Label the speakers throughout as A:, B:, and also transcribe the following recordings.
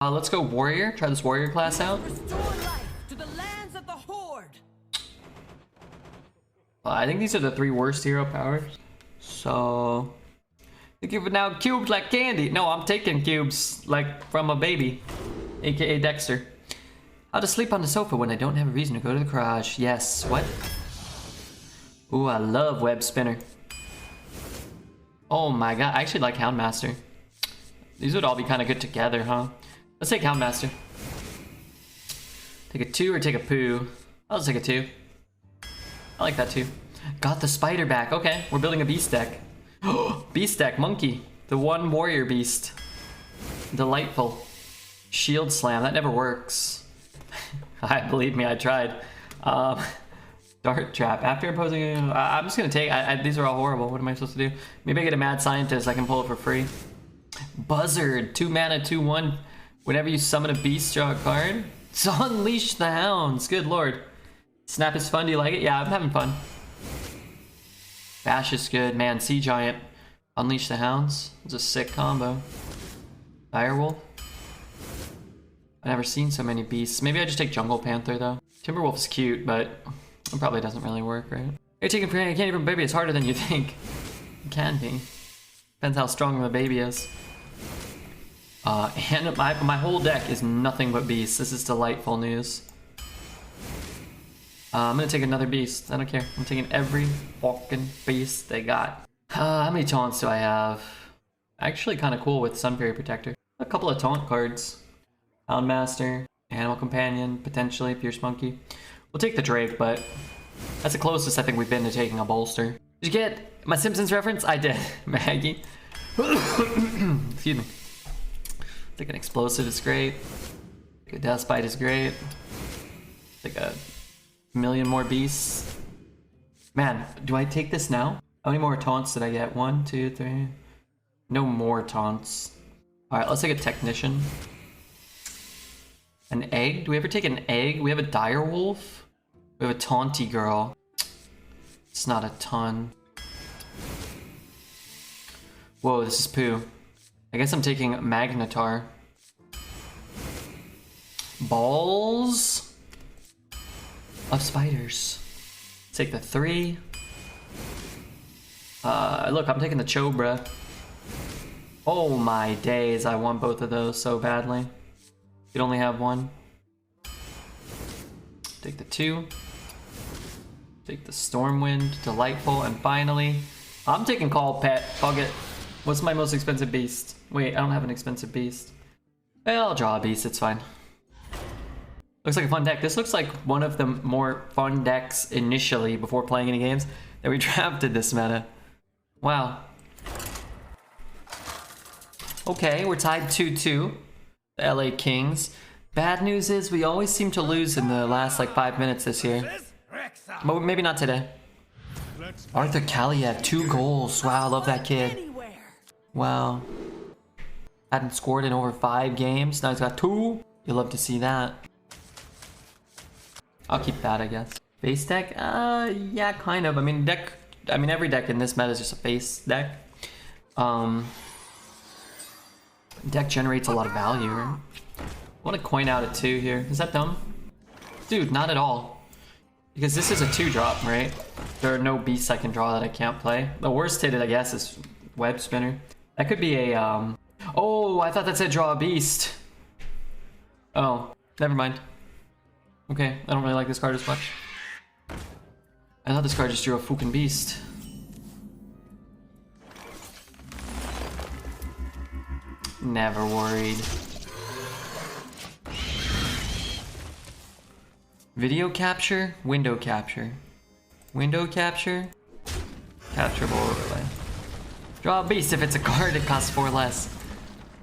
A: Let's go warrior. Try this warrior class out.
B: Restore life to the lands of the Horde.
A: I think these are the 3 worst hero powers. So, you give it now cubes like candy. No, I'm taking cubes like from a baby, aka Dexter. How to sleep on the sofa when I don't have a reason to go to the garage. Yes, what? Ooh, I love web spinner. Oh my god, I actually like Houndmaster. These would all be kind of good together, huh? Let's take Houndmaster. Take a 2 or take a poo? I'll just take a 2. I like that too. Got the spider back. Okay, we're building a beast deck. Beast deck, monkey. The 1 warrior beast. Delightful. Shield slam, that never works. Believe me, I tried. Dart trap. After imposing, I'm just gonna take. These are all horrible. What am I supposed to do? Maybe I get a mad scientist. I can pull it for free. Buzzard. 2 mana, 2/1. Whenever you summon a beast, draw a card. So unleash the hounds. Good lord. Snap is fun. Do you like it? Yeah, I'm having fun. Bash is good. Man, Sea Giant. Unleash the hounds. It's a sick combo. Direwolf. I've never seen so many beasts. Maybe I just take Jungle Panther though. Timberwolf's cute, but it probably doesn't really work, right? You're taking candy from a baby. It's harder than you think. It can be. Depends how strong the baby is. And my whole deck is nothing but beasts. This is delightful news. I'm gonna take another beast. I don't care. I'm taking every fucking beast they got. How many taunts do I have? Actually kind of cool with Sun Fairy Protector. A couple of taunt cards. Houndmaster, Animal Companion, potentially Fierce Monkey. We'll take the Drake, but that's the closest I think we've been to taking a bolster. Did you get my Simpsons reference? I did, Maggie. Excuse me. Take an Explosive is great. Take a Death Bite is great. Take a million more beasts. Man, do I take this now? How many more taunts did I get? 1, 2, 3. No more taunts. Alright, let's take a Technician. An egg? Do we ever take an egg? We have a Direwolf. We have a Taunty Girl. It's not a ton. Whoa, this is poo. I guess I'm taking Magnetar. Balls of spiders. Take the 3. Look, I'm taking the Chobra. Oh my days, I want both of those so badly. You'd only have 1. Take the 2. Take the Stormwind, delightful, and finally, I'm taking Call Pet. Fuck it. What's my most expensive beast? Wait, I don't have an expensive beast. Well, I'll draw a beast, it's fine. Looks like a fun deck. This looks like one of the more fun decks initially before playing any games that we drafted this meta. Wow. Okay, we're tied 2-2. The LA Kings. Bad news is we always seem to lose in the last like 5 minutes this year. But maybe not today. Arthur Kaliev, 2 goals. Wow, I love that kid. Wow. Hadn't scored in over 5 games. Now he's got 2. You'll love to see that. I'll keep that, I guess. Base deck? Yeah, kind of. I mean, every deck in this meta is just a base deck. Deck generates a lot of value, right? I want to coin out at 2 here. Is that dumb? Dude, not at all. Because this is a 2-drop, right? There are no beasts I can draw that I can't play. The worst hit, I guess, is Web Spinner. That could be a, Oh, I thought that said draw a beast. Oh, never mind. Okay, I don't really like this card as much. I thought this card just drew a fucking beast. Never worried. Video capture, window capture. Window capture, capturable overlay. Draw a beast. If it's a card, it costs 4 less.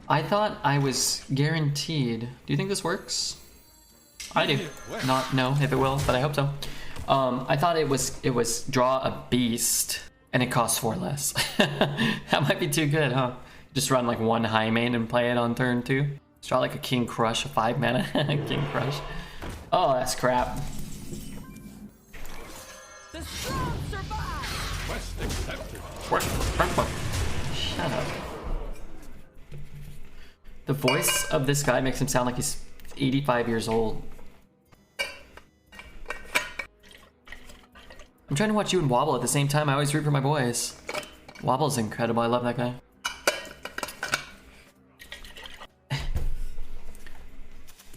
A: I thought I was guaranteed. Do you think this works? I do. Not know if it will, but I hope so. I thought it was draw a beast and it costs 4 less. That might be too good, huh? Just run like 1 high main and play it on turn 2. Let's draw like a King Crush, a 5 mana King Crush. Oh, that's crap.
B: The strong survive.
C: Quest accepted.
A: Shut up. The voice of this guy makes him sound like he's 85 years old. I'm trying to watch you and Wobble at the same time. I always root for my boys. Wobble's incredible. I love that guy.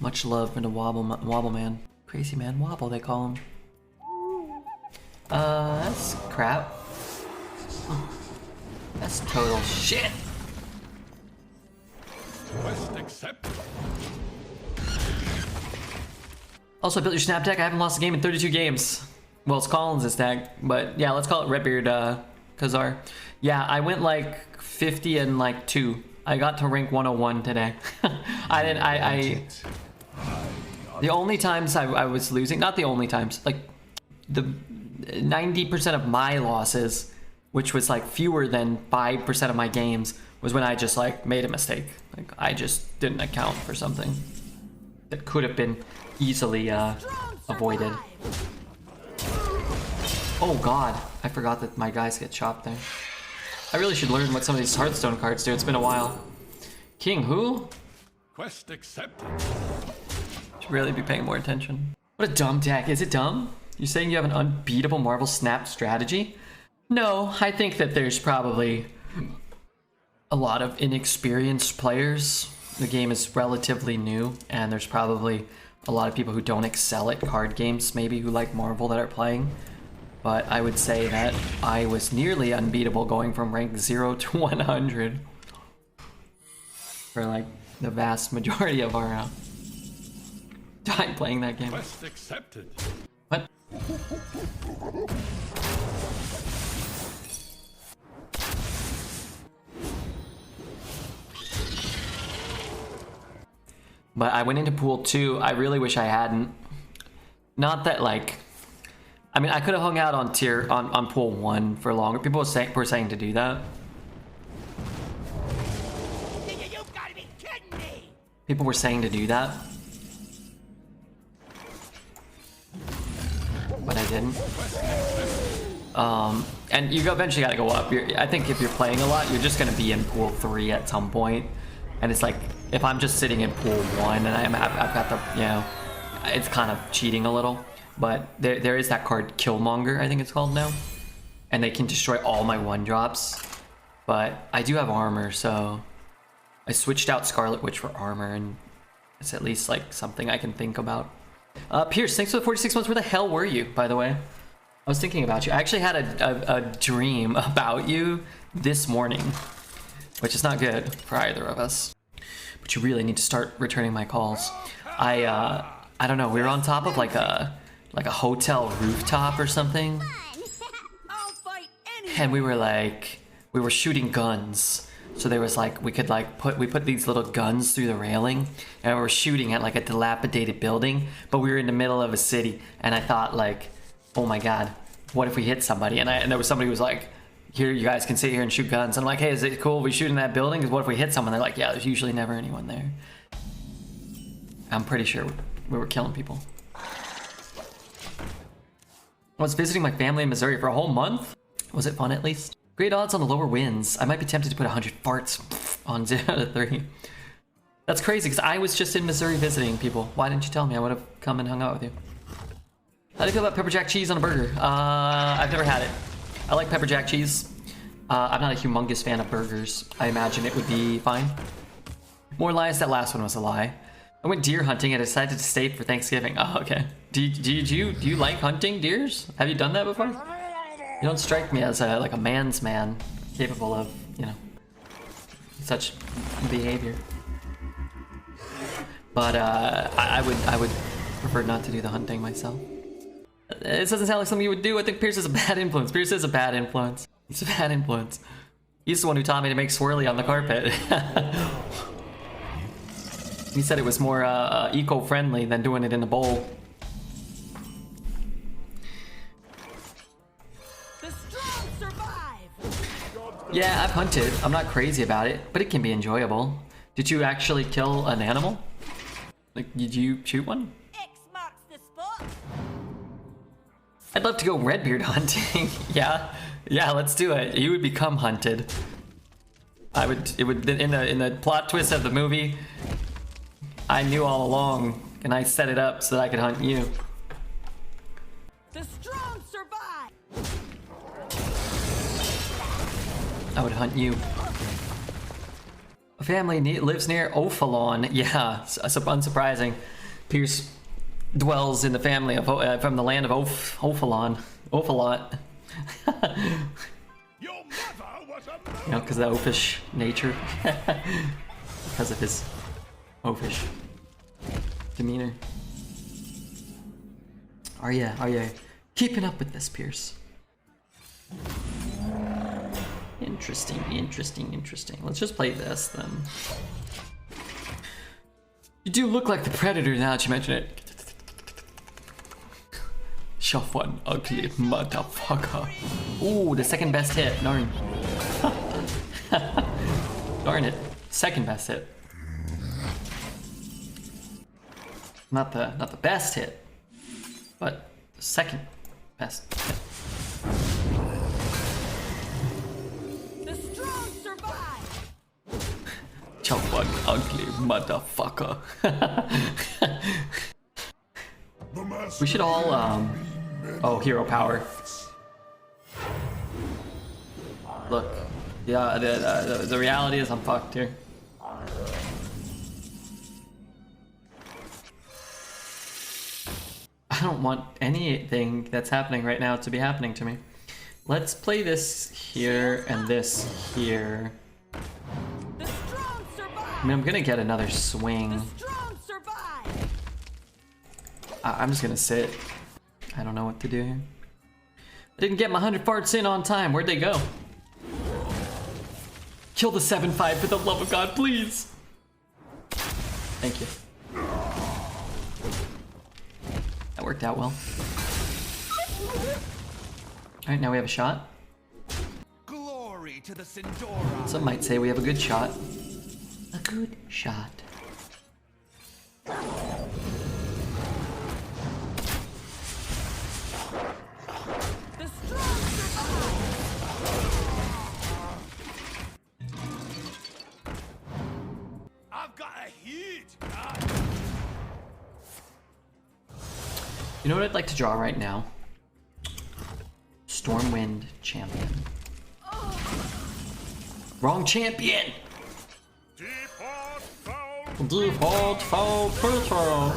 A: Much love into Wobble man. Crazy man Wobble, they call him. That's crap. That's total shit.
C: Quest accepted.
A: Also, I built your snap deck. I haven't lost a game in 32 games. Well, it's Collins' deck, but yeah, let's call it Redbeard Khazar. Yeah, I went like 50 and like 2. I got to rank 101 today. The only times I was losing, not the only times, like the 90% of my losses, which was like fewer than 5% of my games, was when I just like made a mistake. Like I just didn't account for something that could have been easily avoided. Oh god, I forgot that my guys get chopped there. I really should learn what some of these Hearthstone cards do. It's been a while. King who?
C: Quest accepted.
A: Should really be paying more attention. What a dumb deck. Is it dumb? You're saying you have an unbeatable Marvel Snap strategy? No, I think that there's probably a lot of inexperienced players. The game is relatively new, and there's probably a lot of people who don't excel at card games, maybe who like Marvel that are playing. But I would say that I was nearly unbeatable going from rank 0 to 100 for like the vast majority of our time playing that game.
C: Quest accepted.
A: What? But I went into pool 2. I really wish I hadn't. Not that like, I mean, I could have hung out on pool 1 for longer. People were saying to do that.
B: You gotta be kidding me!
A: People were saying to do that. But I didn't. And you eventually gotta go up. I think if you're playing a lot, you're just gonna be in pool 3 at some point. And it's like, if I'm just sitting in pool 1 and I've got the, you know, it's kind of cheating a little. But there is that card Killmonger, I think it's called now. And they can destroy all my 1-drops. But I do have armor, so I switched out Scarlet Witch for armor, and it's at least like something I can think about. Pierce, thanks for the 46 months. Where the hell were you, by the way? I was thinking about you. I actually had a dream about you this morning, which is not good for either of us. But you really need to start returning my calls. I don't know. We were on top of like a hotel rooftop or something,
B: I'll fight anyone.
A: and we were shooting guns. So there was like, we put these little guns through the railing, and we were shooting at like a dilapidated building, but we were in the middle of a city, and I thought like, oh my god, what if we hit somebody? And there was somebody who was like, here, you guys can sit here and shoot guns. And I'm like, hey, is it cool if we shoot in that building? Because what if we hit someone? They're like, yeah, there's usually never anyone there. I'm pretty sure we were killing people. I was visiting my family in Missouri for a whole month. Was it fun at least? Great odds on the lower wins. I might be tempted to put 100 farts on 0 to 3. That's crazy, because I was just in Missouri visiting people. Why didn't you tell me? I would have come and hung out with you. How do you feel about pepper jack cheese on a burger? I've never had it. I like pepper jack cheese. I'm not a humongous fan of burgers. I imagine it would be fine. More lies, that last one was a lie. I went deer hunting and decided to stay for Thanksgiving. Oh, okay. Do you like hunting deers? Have you done that before? You don't strike me as like a man's man, capable of, you know, such behavior. But I would prefer not to do the hunting myself. It doesn't sound like something you would do. I think Pierce is a bad influence. Pierce is a bad influence. He's a bad influence. He's the one who taught me to make swirly on the carpet. He said it was more eco-friendly than doing it in a bowl.
B: The strong survive.
A: Yeah, I've hunted. I'm not crazy about it, but it can be enjoyable. Did you actually kill an animal? Like, did you shoot one?
B: X marks the spot.
A: I'd love to go redbeard hunting. Yeah, let's do it. You would become hunted. It would in the plot twist of the movie. I knew all along, and I set it up so that I could hunt you.
B: The strong survive.
A: I would hunt you. A family lives near Ophalon. Yeah, unsurprising. Pierce dwells in the family of from the land of Ophalon. Ophalot.
C: Your mother was a
A: You know, because of the oafish nature. Because of his oafish demeanor. Are ya keeping up with this, Pierce? Interesting. Let's just play this then. You do look like the Predator now that you mention it. Shove one ugly motherfucker. Ooh, the second best hit. Darn. Darn it. Second best hit. Not the best hit, but the second best hit.
B: The strong survive.
A: Chop one ugly motherfucker. We should all oh, hero power. Look, yeah, the reality is I'm fucked here. I don't want anything that's happening right now to be happening to me. Let's play this here and this here.
B: The strong survive.
A: I mean, I'm gonna get another swing.
B: The strong survive.
A: I'm just gonna sit. I don't know what to do here. I didn't get my 100 farts in on time. Where'd they go? Kill the 7-5 for the love of God, please. Thank you. That worked out well. Alright, now we have a shot.
D: Glory to the Sindora.
A: Some might say we have a good shot. A good shot.
B: The strong survive.
D: I've got a huge
A: You know what I'd like to draw right now? Stormwind Champion. Wrong champion! Default foul filter.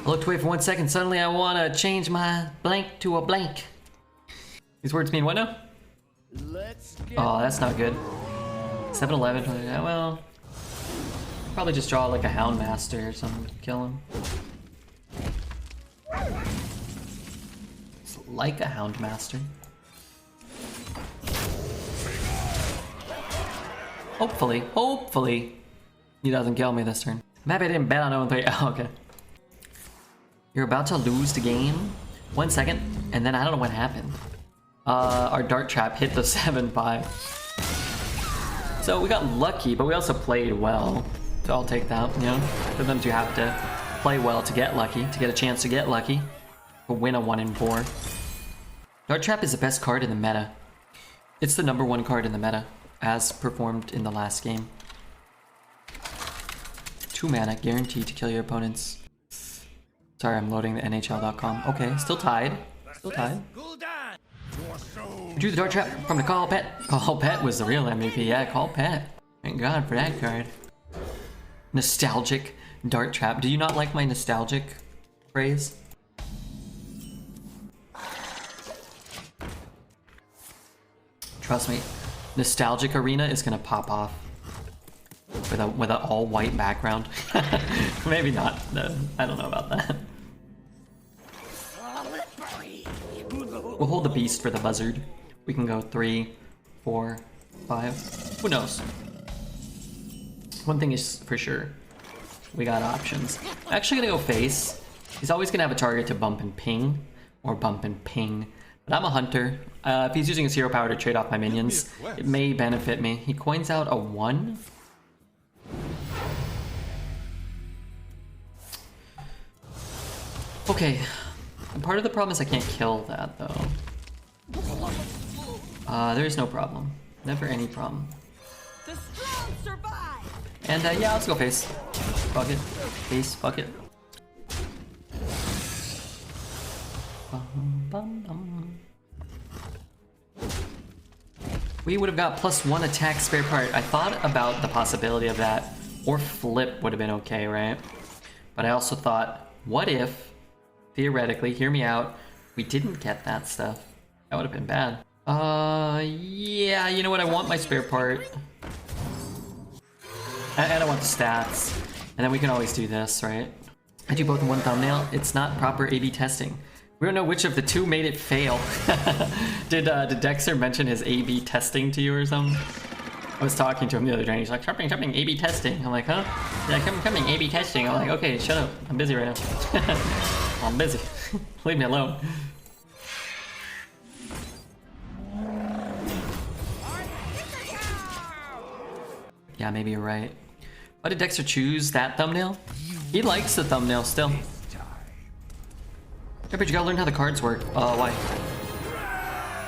A: I looked away for 1 second, suddenly I want to change my blank to a blank. These words mean what now? Oh, that's not good. 7-11, yeah, well... Probably just draw like a Houndmaster or something to kill him. It's like a Houndmaster. Hopefully, he doesn't kill me this turn. Maybe I didn't bet on 0-3. Oh, okay. You're about to lose the game. 1 second, and then I don't know what happened. Our dart trap hit the 7-5. So we got lucky, but we also played well. So I'll take that, you know? Sometimes you have to play well to get lucky, to get a chance to get lucky. To win a 1-4. Dart trap is the best card in the meta. It's the #1 card in the meta, as performed in the last game. 2 mana, guaranteed to kill your opponents. Sorry, I'm loading the NHL.com. Okay, still tied. Still tied. Drew the dart trap from the Call Pet. Call Pet was the real MVP. Yeah, Call Pet. Thank God for that card. Nostalgic dart trap. Do you not like my nostalgic phrase? Trust me, nostalgic arena is gonna pop off with a all white background. Maybe not. No, I don't know about that. We'll hold the beast for the buzzard. We can go 3, 4, 5. Who knows? One thing is for sure, we got options. I'm actually gonna go face. He's always gonna have a target to bump and ping, or bump and ping. But I'm a hunter. If he's using his hero power to trade off my minions, it may benefit me. He coins out a 1. Okay. And part of the problem is I can't kill that though. There's no problem. Never any problem.
B: The strong survive.
A: And yeah, let's go face. Fuck it. Face, fuck it. Bum, bum, bum. We would have got +1 attack spare part. I thought about the possibility of that. Or flip would have been okay, right? But I also thought, what if, theoretically, hear me out, we didn't get that stuff? That would have been bad. Yeah, you know what? I want my spare part. And I want the stats. And then we can always do this, right? I do both in one thumbnail. It's not proper A/B testing. We don't know which of the two made it fail. Did Dexter mention his A/B testing to you or something? I was talking to him the other day and he's like, shopping, A/B testing. I'm like, huh? Yeah, coming, A/B testing. I'm like, okay, shut up. I'm busy right now. I'm busy. Leave me alone. Yeah, maybe you're right. Why did Dexter choose that thumbnail? He likes the thumbnail still. Yeah, but you gotta learn how the cards work. Why?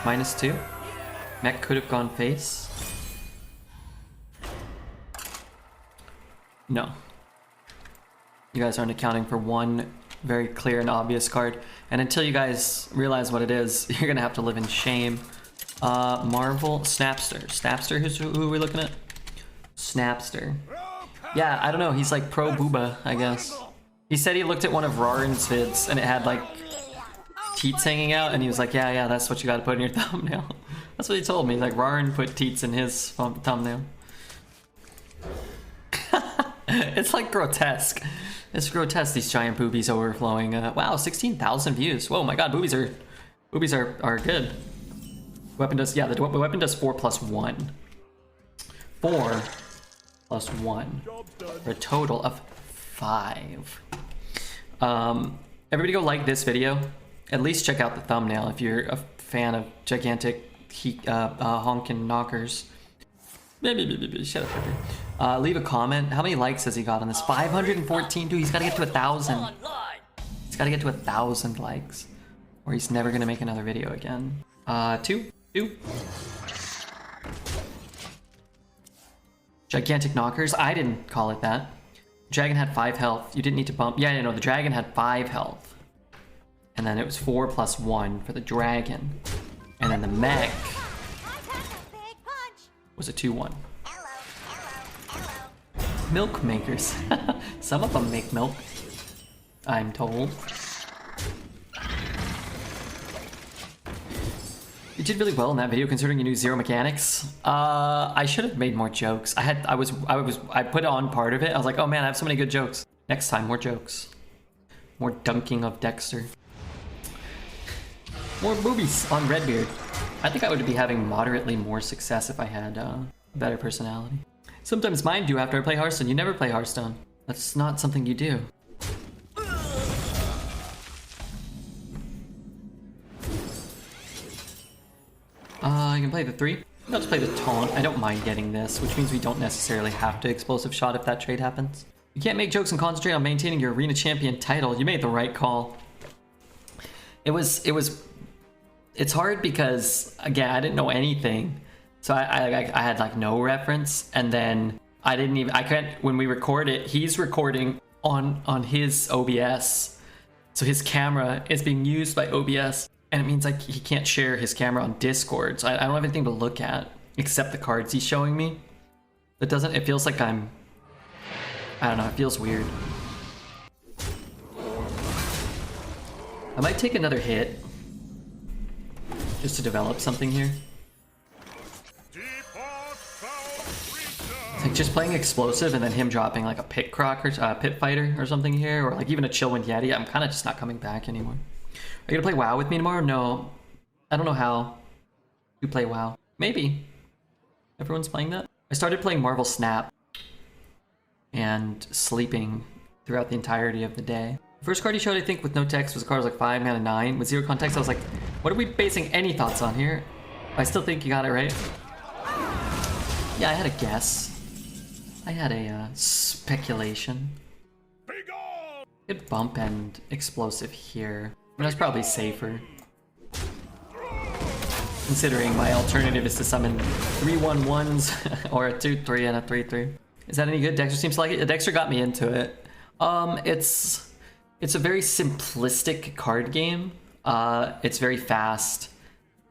A: -2? Mech could have gone face. No. You guys aren't accounting for one very clear and obvious card. And until you guys realize what it is, you're gonna have to live in shame. Marvel, Snapster. Snapster, who are we looking at? Snapster. Yeah, I don't know, he's like pro booba, I guess. He said he looked at one of Rarin's vids and it had like teats hanging out and he was like, yeah, that's what you gotta put in your thumbnail. That's what he told me, like Rarin put teats in his thumbnail. It's like grotesque. It's grotesque, these giant boobies overflowing. Wow, 16,000 views. Whoa, my god, boobies are good. Weapon does, yeah, the weapon does 4 + 1. 4 + 1 for a total of 5. Everybody go like this video. At least check out the thumbnail if you're a fan of gigantic honkin' knockers. Shut up, Pepper. Leave a comment. How many likes has he got on this? 514, dude. He's got to get to 1,000. He's got to get to 1,000 likes, or he's never gonna make another video again. 2. Gigantic knockers. I didn't call it that. Dragon had 5 health. You didn't need to bump. Yeah, no, the dragon had 5 health. And then it was 4 + 1 for the dragon. And then the mech was a 2-1. Milk makers. Some of them make milk, I'm told. You did really well in that video considering you knew 0 mechanics. I should have made more jokes. I put on part of it. I was like, oh man, I have so many good jokes. Next time, more jokes. More dunking of Dexter. More boobies on Redbeard. I think I would be having moderately more success if I had a better personality. Sometimes mine do after I play Hearthstone. You never play Hearthstone. That's not something you do. I can play the 3. Let's play the taunt. I don't mind getting this, which means we don't necessarily have to explosive shot if that trade happens. You can't make jokes and concentrate on maintaining your arena champion title. You made the right call. It's hard because, again, I didn't know anything. So I had like no reference, and then I can't, when we record it, he's recording on his OBS. So his camera is being used by OBS, and it means like he can't share his camera on Discord. So I don't have anything to look at except the cards he's showing me. It feels like I don't know, it feels weird. I might take another hit just to develop something here. Like just playing explosive and then him dropping like a pit croc or pit fighter or something here, or like even a Chillwind Yeti. I'm kind of just not coming back anymore. Are you gonna play WoW with me tomorrow? No, I don't know how you play WoW. Maybe everyone's playing that. I started playing Marvel Snap and sleeping throughout the entirety of the day. The first card he showed, I think, with no text was a card like 5 mana 9 with 0 context. I was like, what are we basing any thoughts on here? I still think you got it right. Yeah, I had a guess. I had a speculation. Good bump and explosive here. But that's probably safer. Considering my alternative is to summon 3/1/1s or a 2/3 and a 3/3. Is that any good? Dexter seems to like it. Dexter got me into it. It's a very simplistic card game. It's very fast.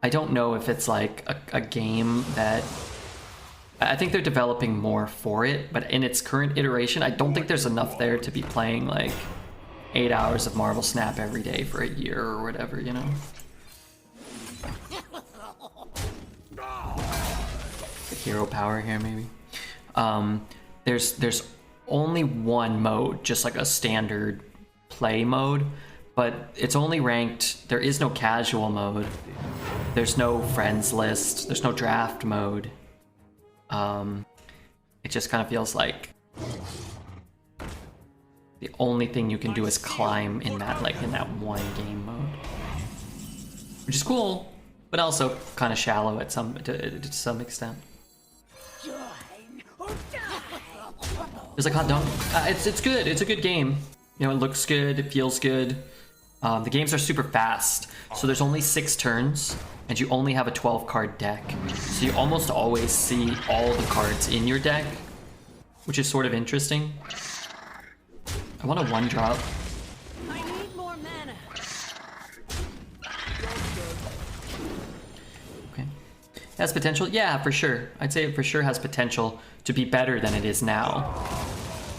A: I don't know if it's like a game that... I think they're developing more for it, but in its current iteration, I don't think there's enough there to be playing like 8 hours of Marvel Snap every day for a year or whatever, you know? The hero power here, maybe. There's only one mode, just like a standard play mode, but it's only ranked. There is no casual mode. There's no friends list. There's no draft mode. It just kind of feels like the only thing you can do is climb in that one game mode, which is cool, but also kind of shallow at to some extent. There's like hot dog. It's good. It's a good game. You know, it looks good. It feels good. The games are super fast, so there's only 6 turns, and you only have a 12-card deck. So you almost always see all the cards in your deck, which is sort of interesting. I want a 1-drop.
B: I need more mana.
A: Okay. It has potential? Yeah, for sure. I'd say it for sure has potential to be better than it is now.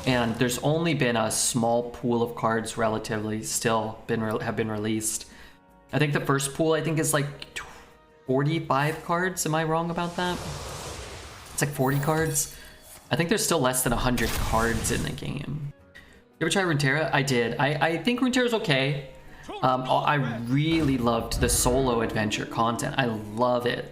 A: And there's only been a small pool of cards relatively still have been released. I think the first pool is like 45 cards. Am I wrong about that? It's like 40 cards. I think there's still less than 100 cards in the game. You ever try Runeterra? I did. I think Runeterra's okay. I really loved the solo adventure content. I love it.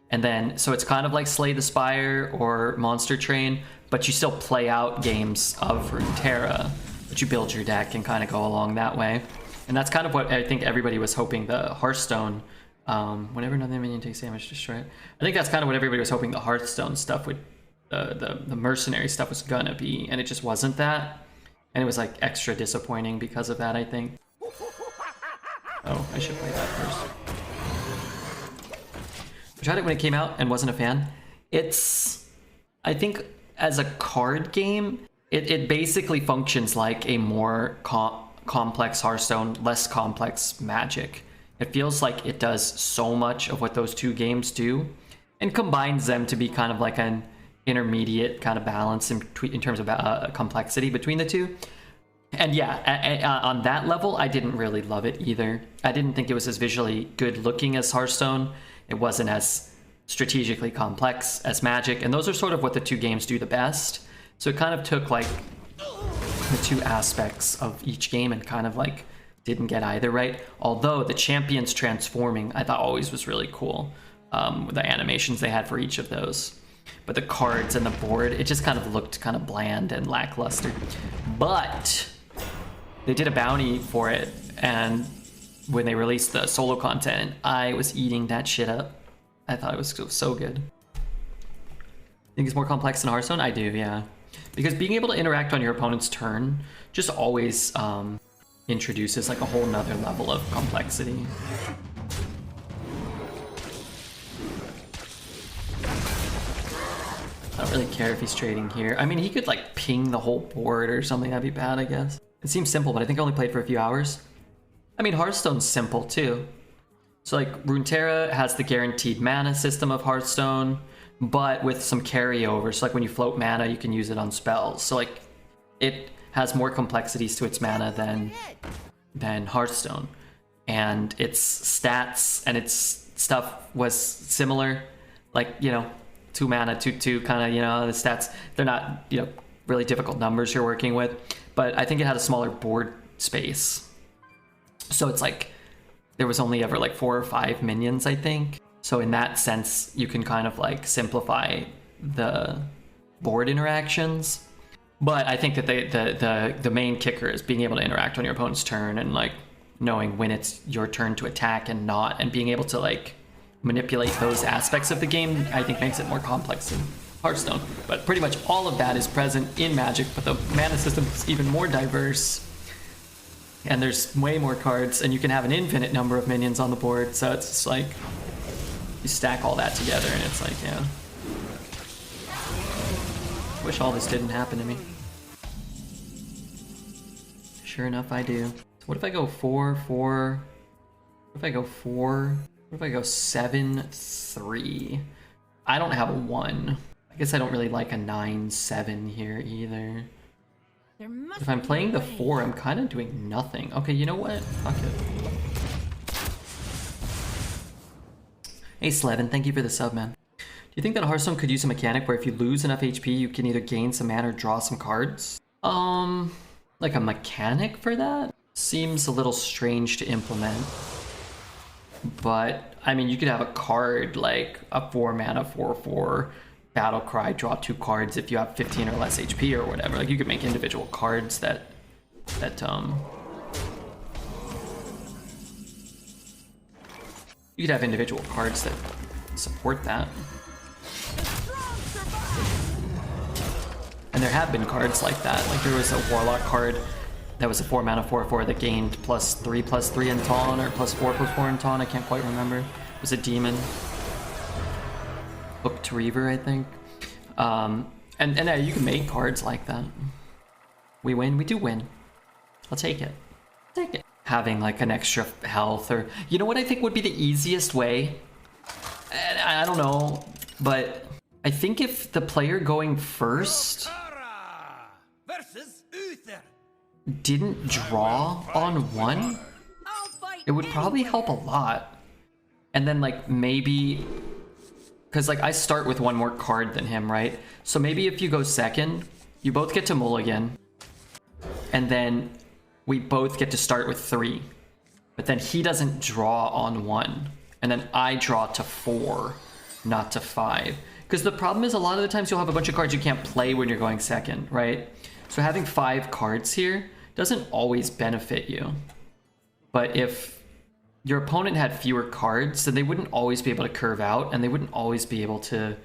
A: And then, so it's kind of like Slay the Spire or Monster Train, but you still play out games of Runeterra, but you build your deck and kind of go along that way. And that's kind of what I think everybody was hoping the Hearthstone, whenever another minion takes damage, destroy it. I think that's kind of what everybody was hoping the Hearthstone stuff would, the mercenary stuff was gonna be, and it just wasn't that. And it was like extra disappointing because of that, I think. Oh, I should play that first. I tried it when it came out and wasn't a fan. I think as a card game, it basically functions like a more complex Hearthstone, less complex Magic. It feels like it does so much of what those two games do and combines them to be kind of like an intermediate kind of balance in terms of complexity between the two. And yeah, on that level, I didn't really love it either. I didn't think it was as visually good looking as Hearthstone. It wasn't as strategically complex as Magic, and those are sort of what the two games do the best. So it kind of took like the two aspects of each game and kind of like didn't get either right. Although the champions transforming, I thought always was really cool. The animations they had for each of those. But the cards and the board, it just kind of looked kind of bland and lackluster. But they did a bounty for it, and when they released the solo content, I was eating that shit up. I thought it was so good. Think it's more complex than Hearthstone? I do, yeah. Because being able to interact on your opponent's turn just always introduces like a whole nother level of complexity. I don't really care if he's trading here. I mean, he could like ping the whole board or something. That'd be bad, I guess. It seems simple, but I think I only played for a few hours. I mean, Hearthstone's simple too. So like Runeterra has the guaranteed mana system of Hearthstone, but with some carryover. So like when you float mana, you can use it on spells. So like it has more complexities to its mana than Hearthstone. And its stats and its stuff was similar. Like, you know, 2 mana, 2/2 kind of, you know, the stats, they're not, you know, really difficult numbers you're working with. But I think it had a smaller board space. So it's like there was only ever like 4 or 5 minions, I think. So in that sense, you can kind of like simplify the board interactions. But I think that the main kicker is being able to interact on your opponent's turn and like knowing when it's your turn to attack and not, and being able to like manipulate those aspects of the game, I think makes it more complex than Hearthstone. But pretty much all of that is present in Magic, but the mana system is even more diverse. And there's way more cards, and you can have an infinite number of minions on the board, so it's just like You stack all that together and it's like, yeah. Wish all this didn't happen to me. Sure enough, I do. So what if I go 4, 4? What if I go 4? What if I go 7, 3? I don't have a 1. I guess I don't really like a 9, 7 here either. If I'm playing the 4, I'm kind of doing nothing. Okay, you know what? Fuck it. Hey Slevin, thank you for the sub, man. Do you think that Hearthstone could use a mechanic where if you lose enough HP, you can either gain some mana or draw some cards? Like a mechanic for that? Seems a little strange to implement. But, I mean, you could have a card like a 4 mana 4/4 battle cry, draw 2 cards if you have 15 or less HP or whatever. Like, you could make individual cards that you could have individual cards that support that. And there have been cards like that. Like, there was a Warlock card that was a 4 mana 4/4 that gained +3/+3 in taunt, or +4/+4 in taunt, I can't quite remember. It was a demon. Hooked Reaver, I think. And you can make cards like that. We win, we do win. I'll take it. Take it. Having like an extra health, or you know what I think would be the easiest way? And I don't know, but I think if the player going first
D: versus Uther.
A: didn't draw on 1, it would probably help a lot. And then like maybe, because like I start with 1 more card than him, right? So maybe if you go second, you both get to mulligan, and then we both get to start with 3. But then he doesn't draw on 1, and then I draw to 4, not to 5. Because the problem is a lot of the times you'll have a bunch of cards you can't play when you're going second, right? So having 5 cards here doesn't always benefit you. But if your opponent had fewer cards, then they wouldn't always be able to curve out, and they wouldn't always be able to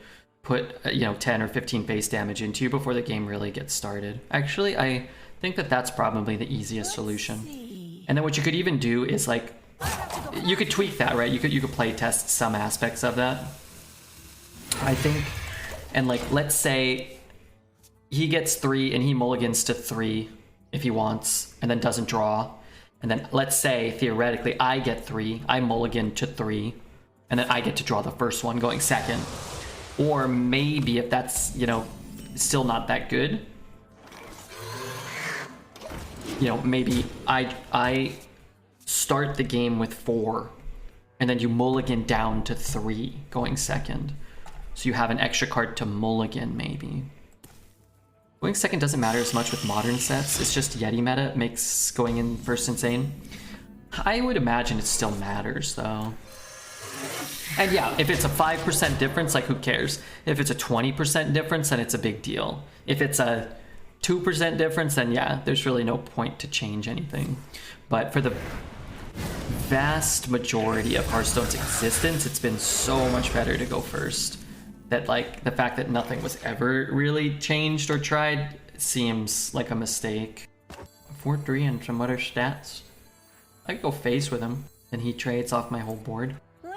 A: put 10 or 15 base damage into you before the game really gets started. Actually, I think that that's probably the easiest solution. And then what you could even do is like, you could tweak that, right? You could play test some aspects of that, I think. And like, let's say he gets 3 and he mulligans to 3 if he wants, and then doesn't draw. And then let's say theoretically I get 3, I mulligan to 3, and then I get to draw the first one going second. Or maybe if that's, still not that good, maybe I start the game with 4, and then you mulligan down to 3 going second. So you have an extra card to mulligan, maybe. Going second doesn't matter as much with modern sets. It's just Yeti meta makes going in first insane. I would imagine it still matters, though. And yeah, if it's a 5% difference, like, who cares? If it's a 20% difference, then it's a big deal. If it's a 2% difference, then yeah, there's really no point to change anything. But for the vast majority of Hearthstone's existence, it's been so much better to go first. That, like, the fact that nothing was ever really changed or tried seems like a mistake. 4-3 and some other stats. I could go face with him, then he trades off my whole board.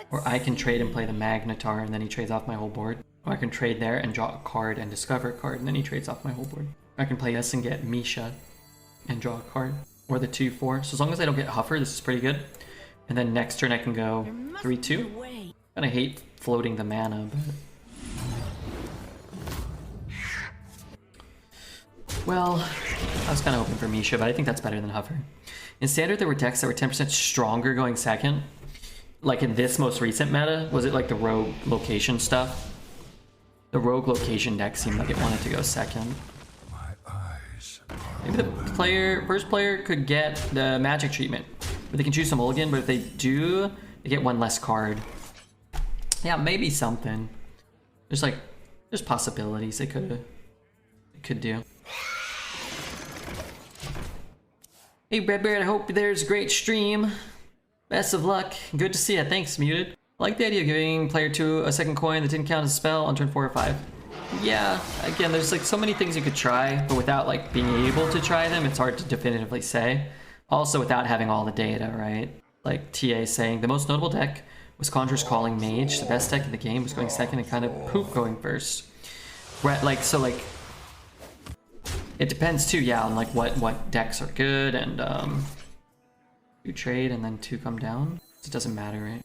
A: Or I can trade and play the Magnetar, and then he trades off my whole board. Or I can trade there and draw a card and discover a card, and then he trades off my whole board. Or I can play this and get Misha and draw a card. Or the 2-4. So as long as I don't get Huffer, this is pretty good. And then next turn I can go 3-2. And I hate floating the mana, but... Well, I was kind of hoping for Misha, but I think that's better than Huffer. In Standard, there were decks that were 10% stronger going second. Like in this most recent meta, was it like the Rogue Location stuff? The Rogue Location deck seemed like it wanted to go second. Maybe the first player could get the Magic treatment, where they can choose some mulligan, but if they do, they get 1 less card. Yeah, maybe something. There's possibilities they could do. Hey Redbeard, I hope there's a great stream. Best of luck. Good to see you. Thanks, Muted. I like the idea of giving player 2 a second coin that didn't count as a spell on turn 4 or 5. Yeah, again, there's like so many things you could try, but without like being able to try them, it's hard to definitively say. Also without having all the data, right? Like TA saying, the most notable deck Was Conjurer's Calling Mage the best deck in the game? Was going second and kind of poop going first. Right, like, so like, it depends too, yeah, on like what decks are good and you trade and then 2 come down. It doesn't matter, right?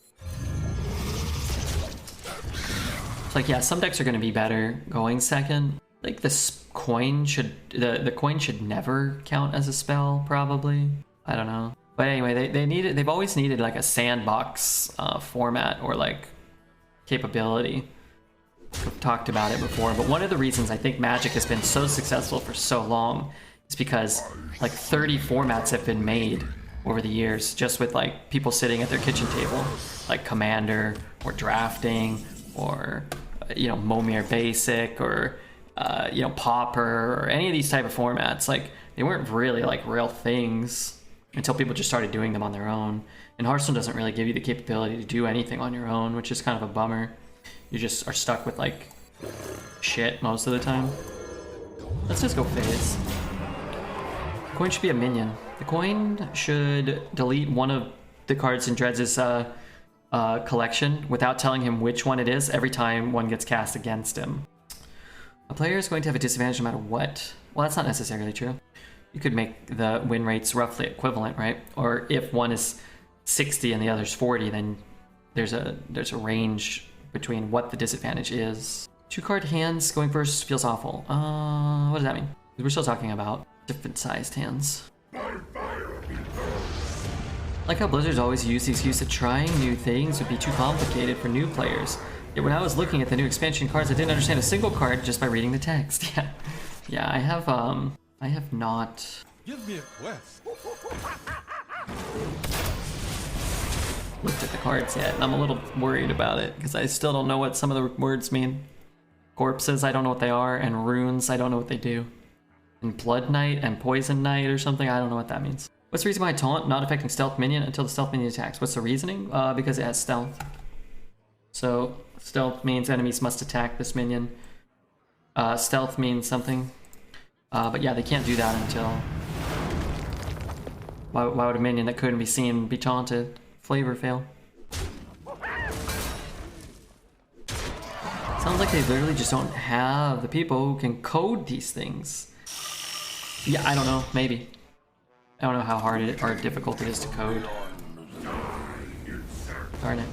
A: It's like, yeah, some decks are gonna be better going second. Like this coin should, the coin should never count as a spell, probably. I don't know. But anyway, they've always needed like a sandbox format or like capability. We've talked about it before, but one of the reasons I think Magic has been so successful for so long is because like 30 formats have been made over the years, just with like people sitting at their kitchen table, like Commander or drafting or you know, Momir Basic or you know, Pauper or any of these type of formats. Like they weren't really like real things until people just started doing them on their own. And Hearthstone doesn't really give you the capability to do anything on your own, which is kind of a bummer. You just are stuck with like shit most of the time. Let's just go phase. Coin should be a minion. The coin should delete one of the cards in Dredge's collection without telling him which one it is every time one gets cast against him. A player is going to have a disadvantage no matter what. Well, that's not necessarily true. You could make the win rates roughly equivalent, right? Or if one is 60 and the other's 40, then there's a range between what the disadvantage is. 2-card hands going first feels awful. What does that mean? We're still talking about different sized hands. Like how Blizzard's always used the excuse that trying new things would be too complicated for new players. Yet when I was looking at the new expansion cards, I didn't understand a single card just by reading the text. Yeah, I have not.
C: Give me a quest.
A: Looked at the cards yet, and I'm a little worried about it because I still don't know what some of the words mean. Corpses, I don't know what they are, and runes, I don't know what they do. And Blood Knight and Poison Knight or something, I don't know what that means. What's the reason why taunt not affecting stealth minion until the stealth minion attacks? What's the reasoning? Because it has stealth. So stealth means enemies must attack this minion. Stealth means something. But yeah, they can't do that until... Why would a minion that couldn't be seen be taunted? Flavor fail. Sounds like they literally just don't have the people who can code these things. Yeah, I don't know, maybe. I don't know how hard it or difficult it is to code. Darn it.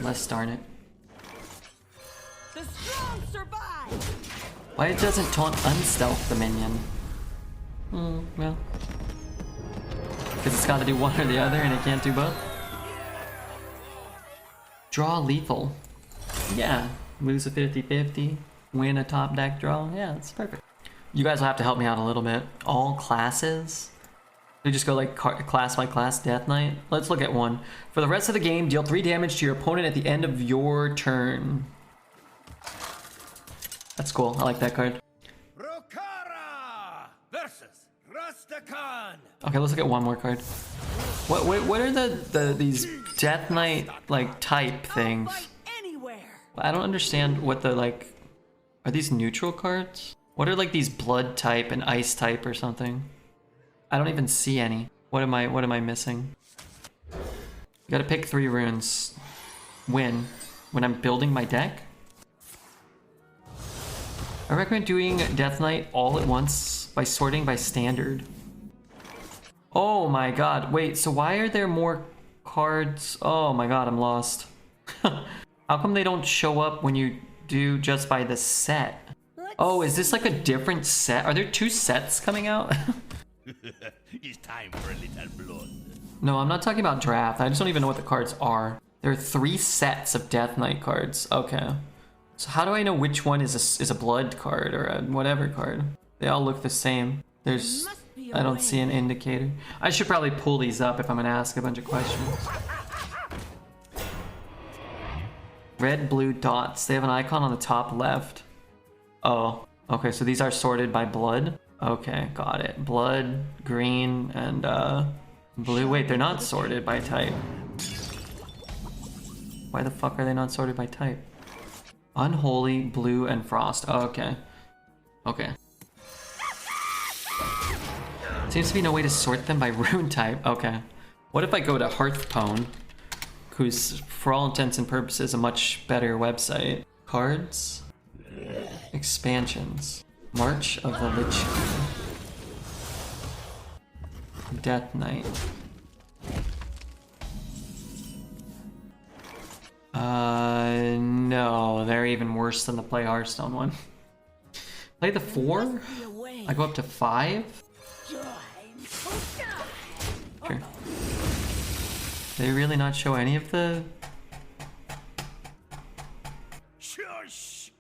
A: Less darn it.
B: The strong survive.
A: Why it doesn't taunt unstealth the minion? Well. Because it's got to do one or the other and it can't do both. Draw lethal. Yeah. Lose a 50-50. Win a top deck draw. Yeah, that's perfect. You guys will have to help me out a little bit. All classes? We just go like class by class Death Knight. Let's look at one. For the rest of the game, deal 3 damage to your opponent at the end of your turn. That's cool. I like that card.
D: Rokara versus Rastakan.
A: Okay, let's look at one more card. What are these Death Knight like type things?
B: Fight anywhere.
A: I don't understand what the like. Are these neutral cards? What are like these blood type and ice type or something? I don't even see any. What am I missing? You gotta pick 3 runes. When I'm building my deck? I recommend doing Death Knight all at once by sorting by standard. Oh my god, wait, so why are there more cards? Oh my god, I'm lost. How come they don't show up when you do just by the set? Oh, is this like a different set? Are there 2 sets coming out?
D: It's time for a little blood.
A: No, I'm not talking about draft. I just don't even know what the cards are. There are 3 sets of Death Knight cards. Okay. So how do I know which one is a blood card or a whatever card? They all look the same. There's... I don't see an indicator. I should probably pull these up if I'm gonna ask a bunch of questions. Red, blue dots. They have an icon on the top left. Oh, okay, so these are sorted by blood? Okay, got it. Blood, green, and blue. Wait, they're not sorted by type. Why the fuck are they not sorted by type? Unholy, blue, and frost. Oh, okay. Okay. Seems to be no way to sort them by rune type. Okay. What if I go to Hearthstone, who's for all intents and purposes a much better website. Cards, expansions, March of the Lich King, Death Knight. No, they're even worse than the Play Hearthstone one. Play the 4? I go up to 5? Sure. They really not show any of the...
D: Shush!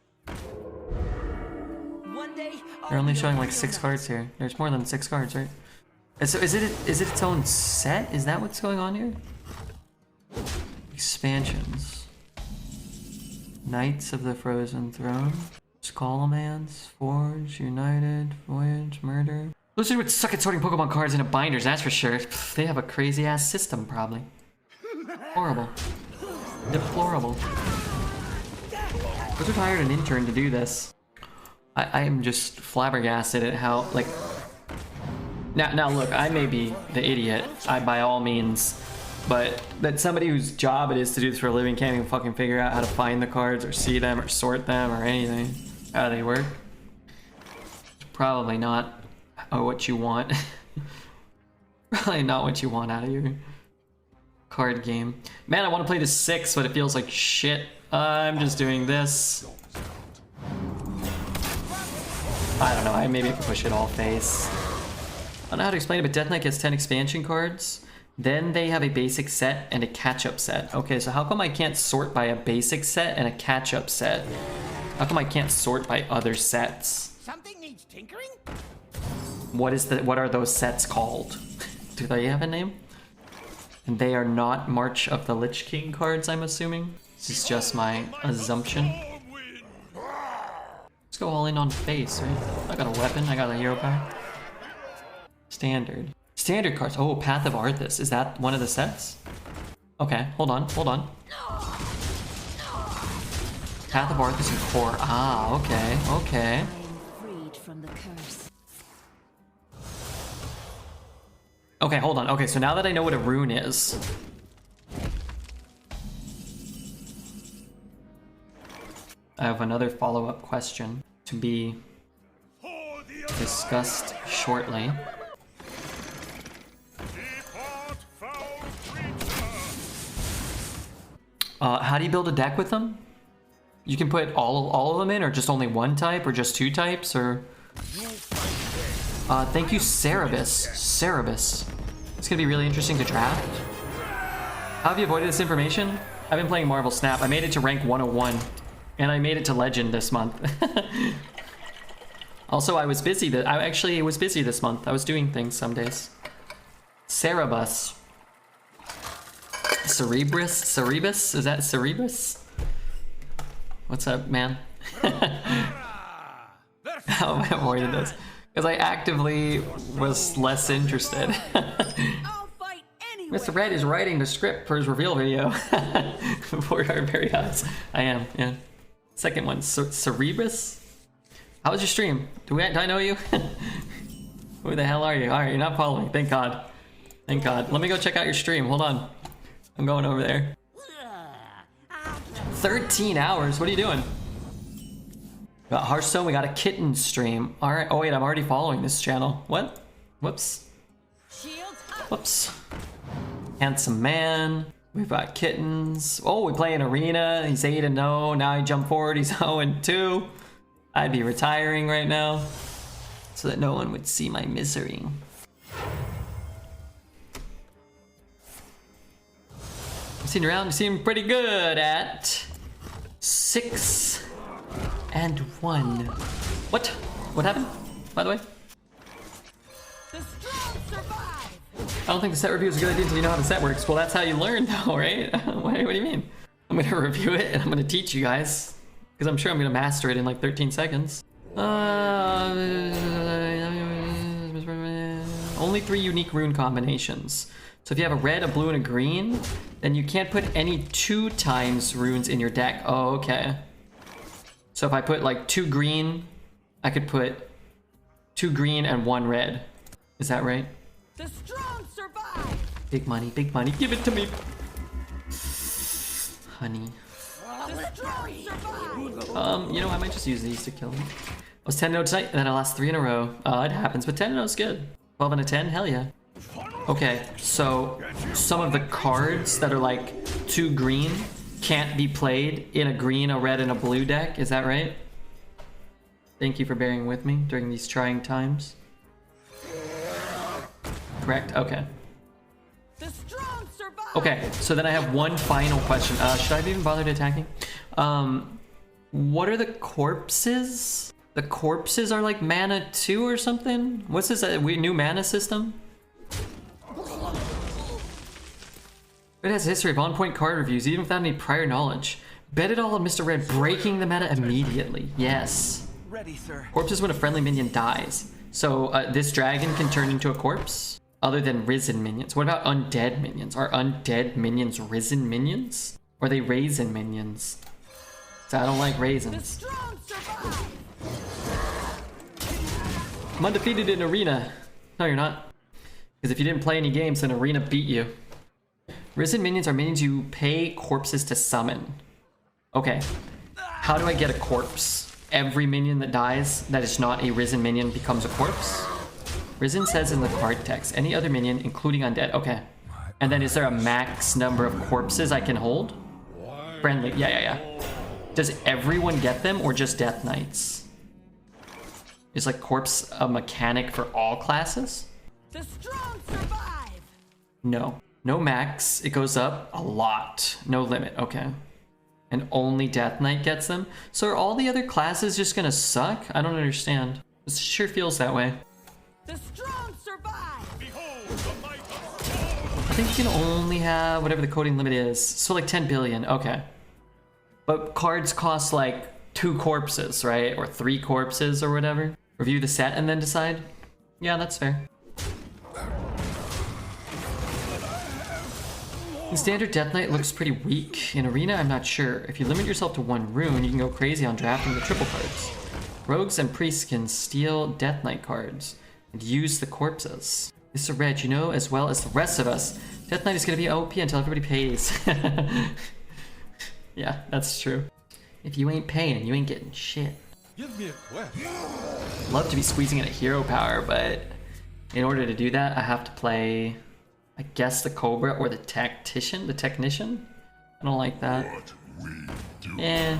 A: They're only showing like 6 cards here. There's more than 6 cards, right? So is it its own set? Is that what's going on here? Expansions. Knights of the Frozen Throne. Skullman's, Forge, United, Voyage, Murder. Blizzard would suck at sorting Pokemon cards into binders, that's for sure. They have a crazy ass system, probably. Horrible. Deplorable. Blizzard hired an intern to do this. I am just flabbergasted at how, like... Now look, I may be the idiot, by all means, but that somebody whose job it is to do this for a living can't even fucking figure out how to find the cards or see them or sort them or anything. How they work. It's probably not what you want. Probably not what you want out of your card game. Man, I want to play the 6, but it feels like shit. I'm just doing this. I don't know, maybe I can push it all face. I don't know how to explain it, but Death Knight gets 10 expansion cards. Then they have a basic set and a catch-up set. Okay, so how come I can't sort by a basic set and a catch-up set? How come I can't sort by other sets?
D: Something needs tinkering?
A: What are those sets called? Do they have a name? And they are not March of the Lich King cards, I'm assuming. This is just my assumption. Let's go all in on face, right? I got a weapon, I got a hero power. Standard. Standard cards. Oh, Path of Arthas. Is that one of the sets? Okay, hold on. Path of Arthas and Core. Ah, okay.
B: I am freed from the curse.
A: Okay, hold on. Okay, so now that I know what a rune is... I have another follow-up question to be discussed shortly. How do you build a deck with them? You can put all of them in, or just only one type, or just 2 types, or... thank you, Cerebus. It's gonna be really interesting to draft. How have you avoided this information? I've been playing Marvel Snap. I made it to rank 101, and I made it to Legend this month. Also, I was busy. I was busy this month. I was doing things some days. Cerebus. Cerebus? Is that Cerebus? What's up, man? How have I avoided this? Because I actively was less interested.
B: I'll fight anywhere.
A: Mr. Red is writing the script for his reveal video. For our very eyes. I am, yeah. Second one, Cerebus? How was your stream? Do I know you? Who the hell are you? Alright, you're not following. Thank God. Thank God. Let me go check out your stream. Hold on. I'm going over there. 13 hours? What are you doing? We got Hearthstone, we got a kitten stream. Alright, oh wait, I'm already following this channel. What? Whoops. Whoops. Handsome man. We've got kittens. Oh, we play an arena. He's 8-0. Now I jump forward, he's 0-2. I'd be retiring right now so that no one would see my misery. I've seen you around, you seem pretty good at 6-1. What? What happened, by the way?
B: The strong survive.
A: I don't think the set review is a good idea until you know how the set works. Well, that's how you learn though, right? What do you mean? I'm gonna review it and I'm gonna teach you guys. Because I'm sure I'm gonna master it in like 13 seconds. Only 3 unique rune combinations. So if you have a red, a blue, and a green, then you can't put any 2 times runes in your deck. Oh, okay. So if I put like 2 green, I could put 2 green and 1 red. Is that right?
B: The strong survive.
A: Big money, give it to me. Honey.
B: The strong survive.
A: You know, I might just use these to kill him. I was 10-0 tonight, and then I lost 3 in a row. It happens, but 10-0 is good. 12 and a 10, hell yeah. Okay, so some of the cards that are like 2 green can't be played in a green, a red, and a blue deck. Is that right? Thank you for bearing with me during these trying times. Correct, okay.
B: The strong survive.
A: Okay, so then I have one final question. Should I have even bothered attacking? What are the corpses? The corpses are like mana 2 or something? What's this, a new mana system? It has a history of on-point card reviews, even without any prior knowledge. Bet it all on Mr. Red breaking the meta immediately. Yes.
D: Ready, sir.
A: Corpses when a friendly minion dies. So this dragon can turn into a corpse? Other than risen minions. What about undead minions? Are undead minions risen minions? Or are they raisin minions? So I don't like
B: The
A: raisins.
B: strong survive.
A: I'm undefeated in Arena. No, you're not. Because if you didn't play any games, then Arena beat you. Risen minions are minions you pay corpses to summon. Okay. How do I get a corpse? Every minion that dies that is not a risen minion becomes a corpse? Risen says in the card text, any other minion, including undead. Okay. And then is there a max number of corpses I can hold? Friendly. Yeah. Does everyone get them or just Death Knights? Is like corpse a mechanic for all classes?
B: The strong survive.
A: No. No max. It goes up a lot. No limit. Okay. And only Death Knight gets them? So are all the other classes just gonna suck? I don't understand. This sure feels that way.
B: The strong survive.
C: Behold the might of
A: I think you can only have whatever the coding limit is. So like 10 billion. Okay. But cards cost like 2 corpses, right? Or 3 corpses or whatever. Review the set and then decide. Yeah, that's fair. In standard, Death Knight looks pretty weak. In Arena, I'm not sure. If you limit yourself to 1 rune, you can go crazy on drafting the triple cards. Rogues and priests can steal Death Knight cards and use the corpses. Mr. Red, you know as well as the rest of us, Death Knight is going to be OP until everybody pays. Yeah, that's true. If you ain't paying, you ain't getting shit.
C: Give me a quest.
A: Love to be squeezing in a hero power, but in order to do that, I have to play, I guess, the Cobra or the Tactician, the Technician. I don't like that. Eh.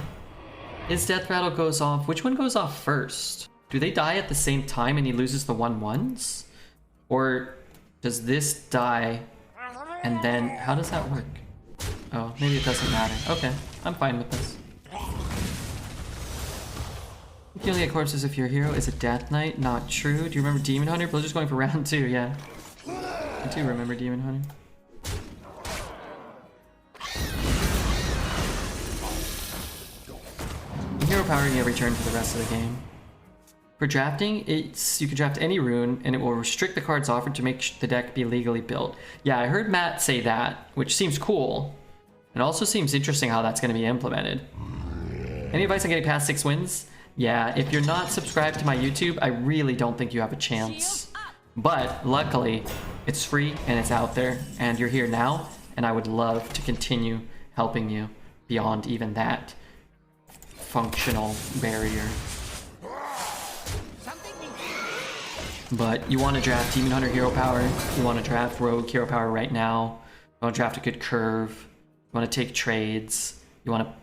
A: His death rattle goes off. Which one goes off first? Do they die at the same time and he loses the 1/1s? Or does this die and then, how does that work? Oh, maybe it doesn't matter. Okay, I'm fine with this. You can only get corpses if your hero is a Death Knight. Not true. Do you remember Demon Hunter? Blizzard's going for round 2, yeah. I do remember Demon Hunter. Hero powering every turn for the rest of the game. For drafting, you can draft any rune, and it will restrict the cards offered to make the deck be legally built. Yeah, I heard Matt say that, which seems cool. It also seems interesting how that's going to be implemented. Any advice on getting past 6 wins? Yeah, if you're not subscribed to my YouTube, I really don't think you have a chance. But luckily, it's free and it's out there, and you're here now, and I would love to continue helping you beyond even that functional barrier. But you want to draft Demon Hunter hero power, you want to draft Rogue hero power right now, you want to draft a good curve, you want to take trades, you want to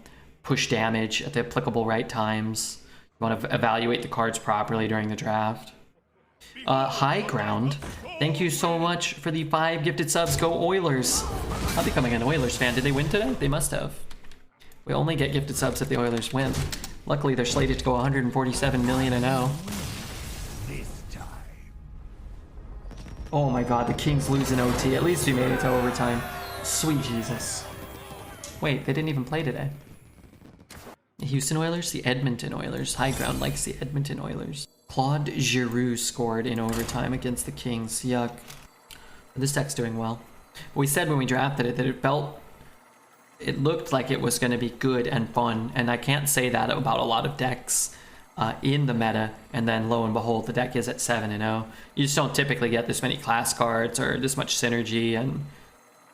A: push damage at the applicable right times, you want to evaluate the cards properly during the draft. High Ground, thank you so much for the 5 gifted subs. Go Oilers! I'm becoming an Oilers fan. Did they win today? They must have. We only get gifted subs if the Oilers win. Luckily, they're slated to go 147 million and 0. Oh my god, the Kings lose in OT. At least we made it to overtime. Sweet Jesus. Wait, they didn't even play today. The Houston Oilers? The Edmonton Oilers. High Ground likes the Edmonton Oilers. Claude Giroux scored in overtime against the Kings. Yuck. This deck's doing well. We said when we drafted it that it looked like it was going to be good and fun, and I can't say that about a lot of decks in the meta, and then lo and behold, the deck is at 7-0. You just don't typically get this many class cards or this much synergy, and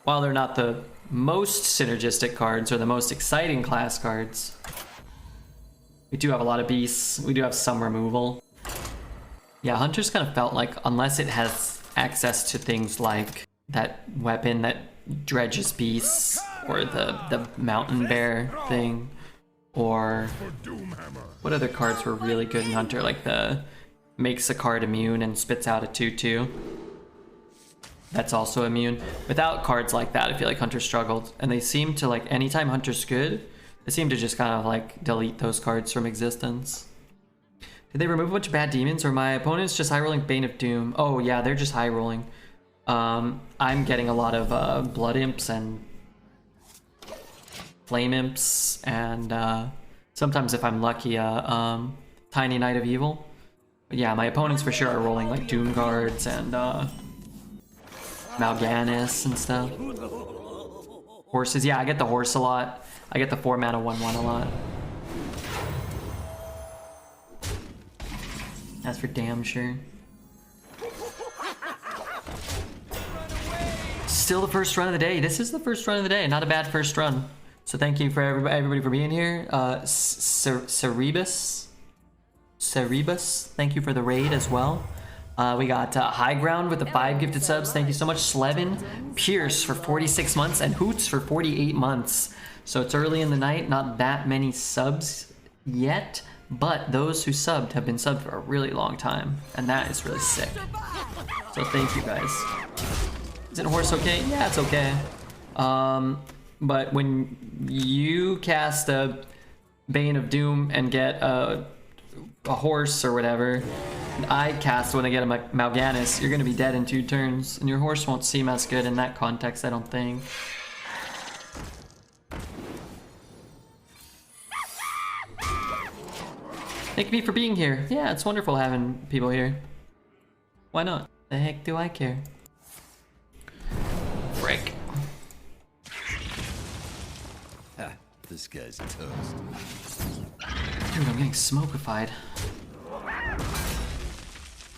A: while they're not the most synergistic cards or the most exciting class cards, we do have a lot of beasts. We do have some removal. Yeah, Hunter's kind of felt like, unless it has access to things like that weapon that dredges beasts, or the mountain bear thing, or what other cards were really good in Hunter, like the makes a card immune and spits out a 2/2. That's also immune. Without cards like that, I feel like Hunter struggled, and they seem to, like, anytime Hunter's good, they seem to just kind of like delete those cards from existence. Did they remove a bunch of bad demons, or my opponent's just high rolling Bane of Doom? Oh yeah, they're just high rolling. I'm getting a lot of Blood Imps and Flame Imps, and sometimes, if I'm lucky, Tiny Knight of Evil. But yeah, my opponents for sure are rolling like Doom Guards and Mal'Ganis and stuff. Horses, yeah, I get the horse a lot. I get the 4 mana 1/1 a lot. That's for damn sure. Still the first run of the day. This is the first run of the day. Not a bad first run. So thank you for everybody for being here. Cerebus, thank you for the raid as well. We got High Ground with the 5 gifted subs. Thank you so much. Slevin, Pierce for 46 months, and Hoots for 48 months. So it's early in the night, not that many subs yet, but those who subbed have been subbed for a really long time, and that is really sick. So thank you guys. Isn't horse okay? Yeah, it's okay. But when you cast a Bane of Doom and get a horse or whatever, and I cast when I get a Mal'Ganis, you're gonna be dead in 2 turns, and your horse won't seem as good in that context, I don't think. Thank me for being here. Yeah, it's wonderful having people here. Why not? The heck do I care? Frick.
C: This guy's toast.
A: Dude, I'm getting smokified.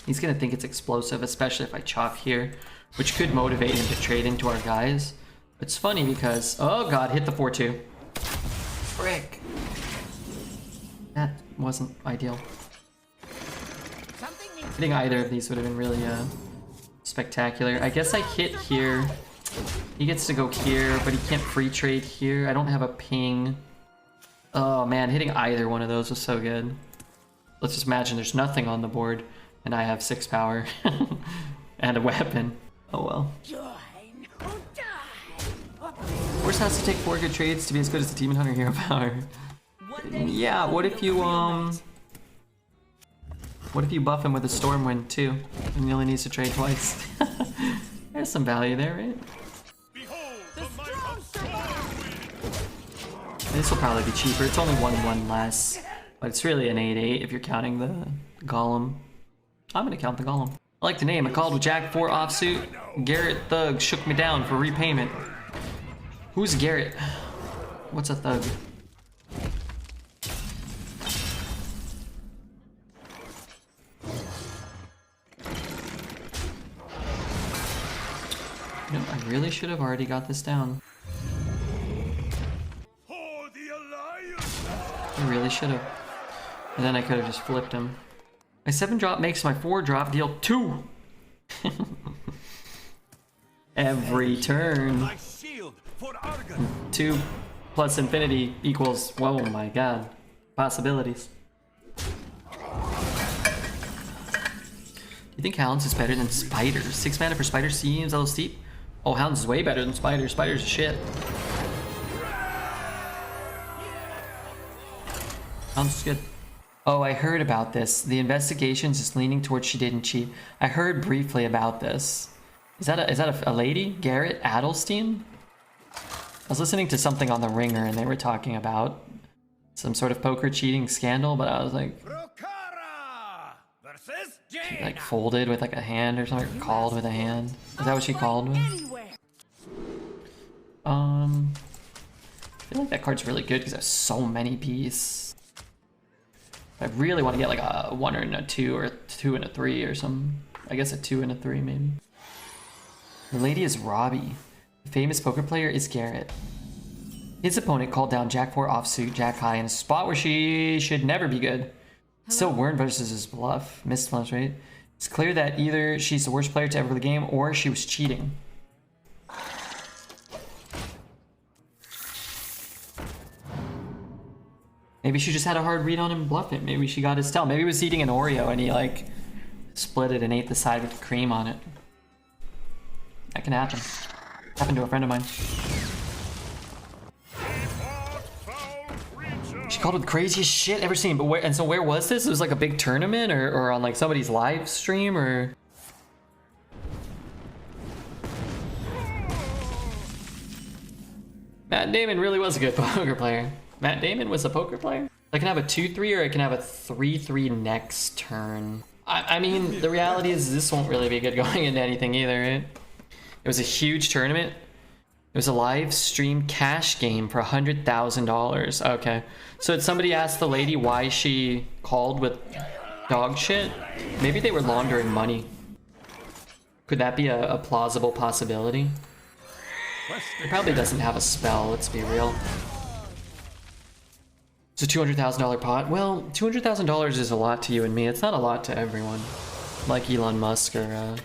A: He's gonna think it's explosive, especially if I chop here, which could motivate him to trade into our guys. It's funny because, oh god, hit the 4/2. Frick. That wasn't ideal. Hitting either of these would have been really spectacular. I guess I hit here. He gets to go here, but he can't free trade here. I don't have a ping. Oh man, hitting either one of those was so good. Let's just imagine there's nothing on the board, and I have 6 power and a weapon. Oh well. Horse has to take 4 good trades to be as good as the Demon Hunter hero power. Yeah, what if you buff him with a Stormwind too, and he only needs to trade twice? There's some value there, right? This will probably be cheaper. It's only 1/1 less, but it's really an 8/8 if you're counting the Golem. I'm gonna count the Golem. I like the name. I called with Jack 4 offsuit. Garrett Thug shook me down for repayment. Who's Garrett? What's a thug? No, I really should have already got this down. I really should have. And then I could have just flipped him. My 7-drop makes my 4-drop deal 2. Every turn. 2 plus infinity equals, whoa my god, possibilities. Do you think Hounds is better than Spiders? 6 mana for Spiders seems a little steep. Oh, Hounds is way better than Spiders. Spiders is shit. Hounds is good. Oh, I heard about this. The investigations is leaning towards she didn't cheat. I heard briefly about this. Is that a lady? Garrett Adelstein? I was listening to something on the Ringer and they were talking about some sort of poker cheating scandal, but I was like, she like folded with like a hand or something, or called with a hand. Is that what she called with? I feel like that card's really good because there's so many beasts. I really want to get like a 1 and a 2 or a 2 and a 3 or something. I guess a 2 and a 3 maybe. The lady is Robbie. Famous poker player is Garrett. His opponent called down Jack 4 offsuit, Jack high in a spot where she should never be good. Still Wern versus his bluff. Missed flush, right? It's clear that either she's the worst player to ever play the game or she was cheating. Maybe she just had a hard read on him bluffing. Maybe she got his tell. Maybe he was eating an Oreo and he like split it and ate the side with the cream on it. That can happen. Happened to a friend of mine. She called it the craziest shit ever seen. But where was this? It was like a big tournament or on like somebody's live stream or. Matt Damon really was a good poker player. Matt Damon was a poker player? I can have a 2-3 or I can have a 3-3 next turn. I mean, the reality is this won't really be good going into anything either, right? It was a huge tournament. It was a live stream cash game for $100,000. Okay. So did somebody ask the lady why she called with dog shit? Maybe they were laundering money. Could that be a plausible possibility? It probably doesn't have a spell, let's be real. It's a $200,000 pot. Well, $200,000 is a lot to you and me. It's not a lot to everyone. Like Elon Musk or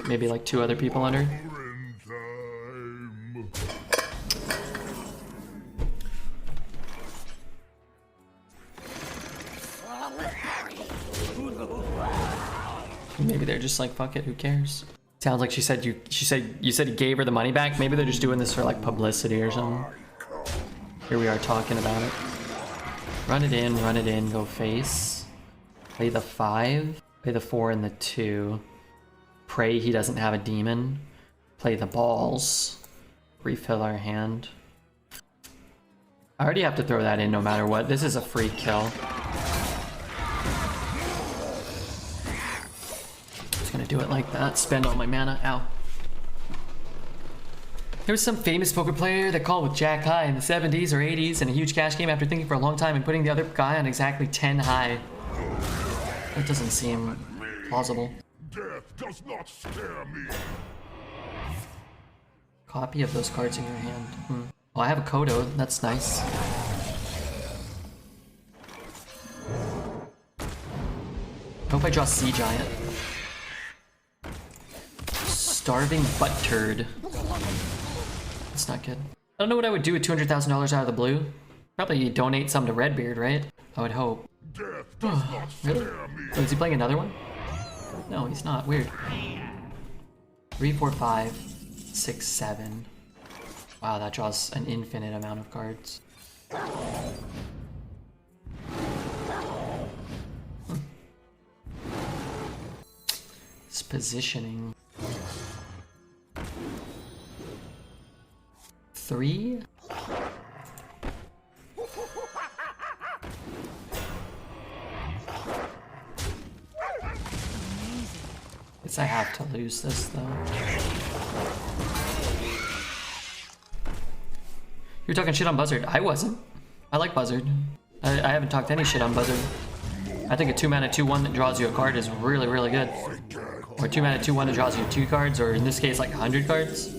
A: maybe like 2 other people under. Maybe they're just like, fuck it, who cares? Sounds like she said you said you gave her the money back. Maybe they're just doing this for like publicity or something. Here we are talking about it. Run it in, go face. Play the 5, play the 4 and the 2. Pray he doesn't have a demon. Play the balls. Refill our hand. I already have to throw that in no matter what. This is a free kill. Just gonna do it like that. Spend all my mana. Ow. There was some famous poker player that called with Jack high in the 70s or 80s in a huge cash game after thinking for a long time and putting the other guy on exactly 10 high. That doesn't seem plausible.
E: Death does not scare me.
A: Copy of those cards in your hand. Oh, I have a Kodo. That's nice. Hope I draw Sea Giant. Starving butt turd. That's not good. I don't know what I would do with $200,000 out of the blue. Probably donate some to Redbeard, right? I would hope.
E: Death does not
A: Really?
E: scare me.
A: Oh, is he playing another one? No, he's not. Weird. 3, 4, 5, 6, 7. Wow, that draws an infinite amount of cards. It's positioning. 3. Guess I have to lose this though. You're talking shit on Buzzard. I wasn't. I like Buzzard. I haven't talked any shit on Buzzard. I think a 2-mana 2/1 that draws you a card is really, really good. Or 2-mana 2/1 that draws you 2 cards, or in this case like 100 cards.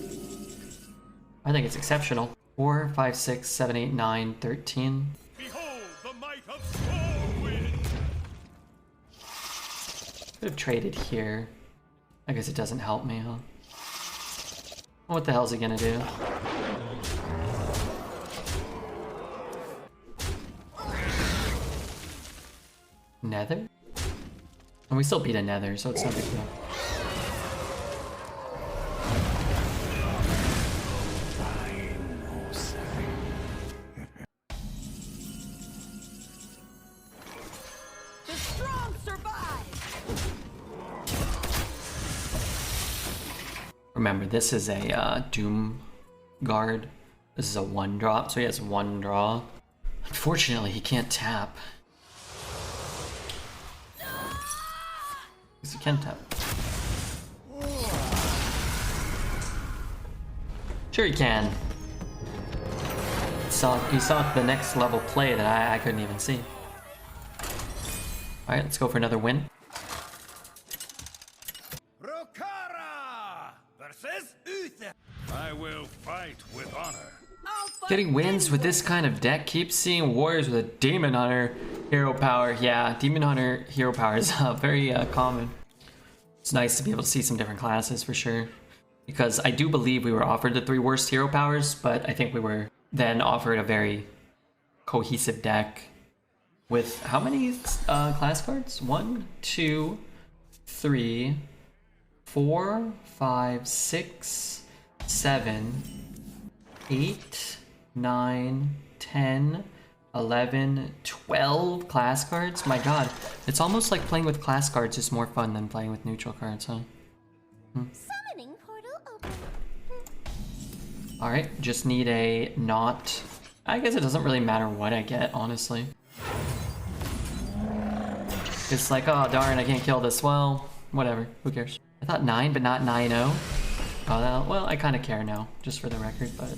A: I think it's exceptional. 4, 5, 6, 7, 8, 9, 13.
D: Behold the might of Stormwind!
A: Could have traded here. I guess it doesn't help me, huh? What the hell is he gonna do? Nether? And we still beat a Nether, so it's no big deal.
B: The strong survive.
A: Remember, this is a Doom Guard. This is a 1-drop, so he has 1 draw. Unfortunately, he can't tap. Because he can tap. Sure he can. He saw the next level play that I couldn't even see. Alright, let's go for another win.
D: Rokara versus Uther. I will fight with honor.
B: I'll fight
A: Getting wins with
B: anyone.
A: this kind of deck keeps seeing warriors with a Demon Hunter hero power. Yeah, Demon Hunter hero power is very common. It's nice to be able to see some different classes for sure. Because I do believe we were offered the 3 worst hero powers, but I think we were then offered a very cohesive deck with how many class cards? 1, 2, 3, 4, 5, 6, 7, 8, 9, 10, 11, 12 class cards? My god, it's almost like playing with class cards is more fun than playing with neutral cards, huh?
B: Summoning portal open.
A: Alright, just need a not... I guess it doesn't really matter what I get, honestly. It's like, oh darn, I can't kill this. Well, whatever, who cares? I thought 9, but not 9-0. Oh, well, I kind of care now, just for the record, but...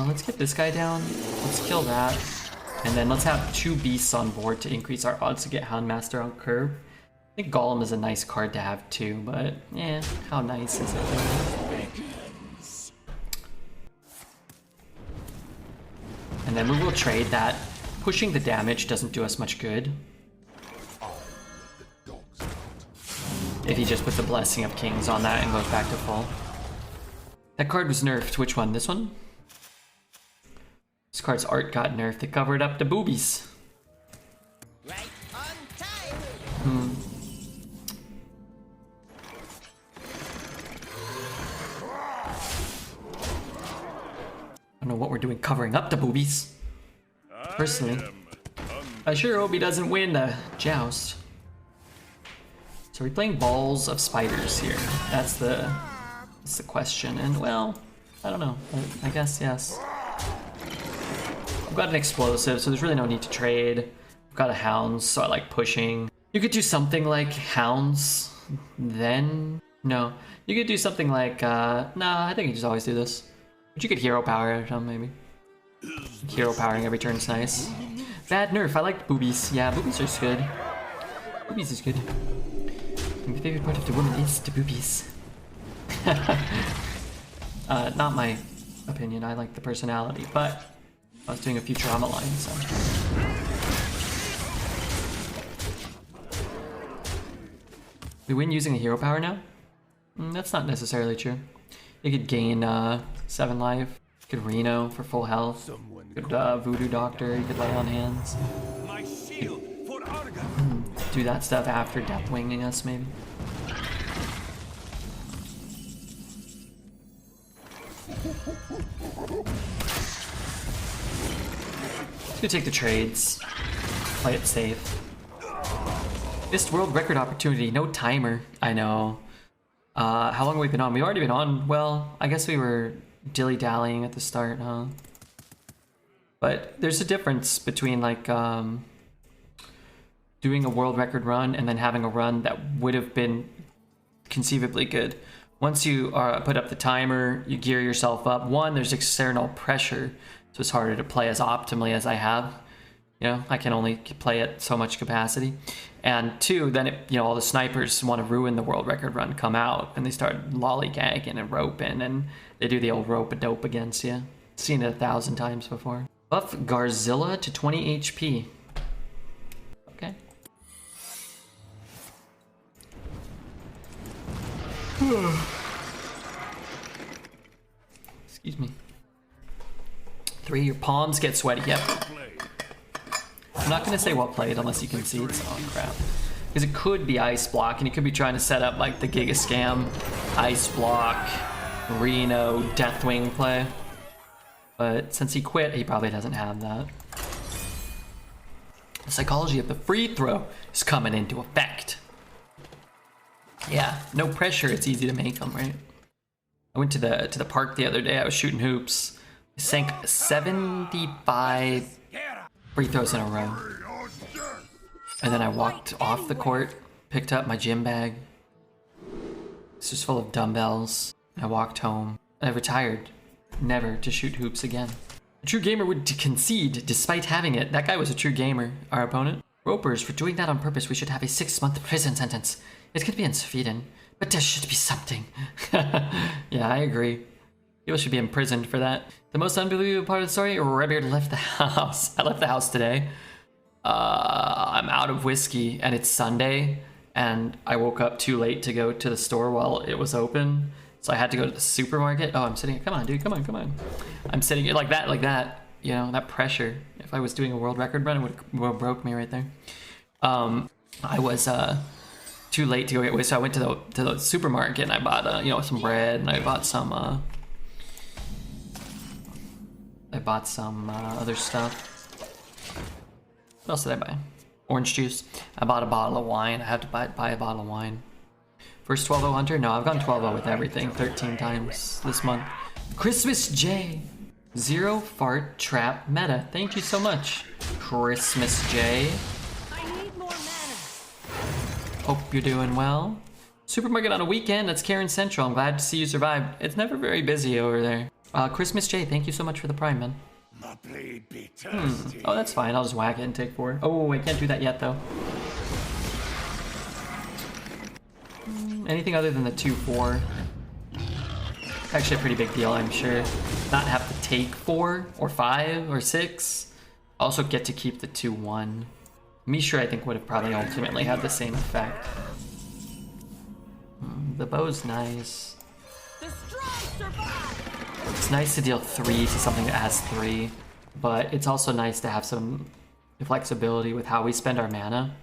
A: let's get this guy down. Let's kill that. And then let's have 2 beasts on board to increase our odds to get Houndmaster on curve. I think Golem is a nice card to have too, but yeah, how nice is it really? And then we will trade that. Pushing the damage doesn't do us much good. If he just puts the Blessing of Kings on that and goes back to full. That card was nerfed. Which one? This one? This card's art got nerfed. It covered up the boobies.
B: Right on time.
A: I don't know what we're doing covering up the boobies. Personally. I sure hope he doesn't win the joust. So we're playing Balls of Spiders here. That's the question. And well, I don't know. I guess yes. I've got an explosive, so there's really no need to trade. I've got a Hounds, so I like pushing. You could do something like Hounds, then... No. You could do something like, nah, I think you just always do this. But you could hero power or something, maybe. Hero powering every turn's nice. Bad nerf, I like boobies. Yeah, boobies are good. Boobies is good. My favorite part of the woman is the boobies. Not my opinion, I like the personality, but I was doing a Futurama line, so. We win using a hero power now? That's not necessarily true. You could gain 7 life. You could Reno for full health. You could Voodoo Doctor, you could lay on hands.
D: My shield for Argon.
A: Do that stuff after Death Winging us, maybe. Let's go take the trades. Play it safe. Missed world record opportunity, no timer. I know. How long have we been on? We've already been on, well, I guess we were dilly-dallying at the start, huh? But there's a difference between like doing a world record run and then having a run that would have been conceivably good. Once you put up the timer, you gear yourself up. One, there's external pressure, so it's harder to play as optimally as I have. You know, I can only play at so much capacity. And 2, then all the snipers want to ruin the world record run, come out, and they start lollygagging and roping, and they do the old rope-a-dope against you. Seen it 1,000 times before. Buff Garzilla to 20 HP. Okay. Excuse me. 3, your palms get sweaty. Yep. I'm not gonna say well played unless you concede. Oh crap. Because it could be Ice Block, and he could be trying to set up like the Giga Scam, Ice Block, Reno, Deathwing play. But since he quit, he probably doesn't have that. The psychology of the free throw is coming into effect. Yeah, no pressure, it's easy to make them, right? I went to the park the other day, I was shooting hoops. I sank 75 free throws in a row. And then I walked off the court, picked up my gym bag. It's just full of dumbbells. I walked home. I retired, never to shoot hoops again. A true gamer would concede despite having it. That guy was a true gamer, our opponent. Ropers, for doing that on purpose, we should have a 6-month prison sentence. It could be in Sweden, But there should be something. Yeah, I agree. People should be imprisoned for that. The most unbelievable part of the story, Redbeard left the house. I left the house today. I'm out of whiskey and it's Sunday and I woke up too late to go to the store while it was open. So I had to go to the supermarket. Oh, I'm sitting, come on, dude, come on. I'm sitting like that, you know, that pressure. If I was doing a world record run, it would have broke me right there. I was too late to go get whiskey, so I went to the supermarket and I bought, you know, some bread and I bought some other stuff. What else did I buy? Orange juice. I bought a bottle of wine. I had to buy a bottle of wine. First 12-0 hunter? No, I've gone 12-0 with everything 13 times this month. Christmas J. Zero fart trap meta. Thank you so much, Christmas J.
B: I need more mana.
A: Hope you're doing well. Supermarket on a weekend. That's Karen Central. I'm glad to see you survived. It's never very busy over there. Christmas J. Thank you so much for the Prime, man.
D: My blade be thirsty.
A: Oh, that's fine. I'll just whack it and take 4. Oh, I can't do that yet, though. Anything other than the 2-4. Actually a pretty big deal, I'm sure. Not have to take 4 or 5 or 6. Also get to keep the 2-1. Mishra, I think, would have probably ultimately had the same effect. The bow's nice.
B: The strong survive.
A: It's nice to deal 3 to something that has 3, but it's also nice to have some flexibility with how we spend our mana.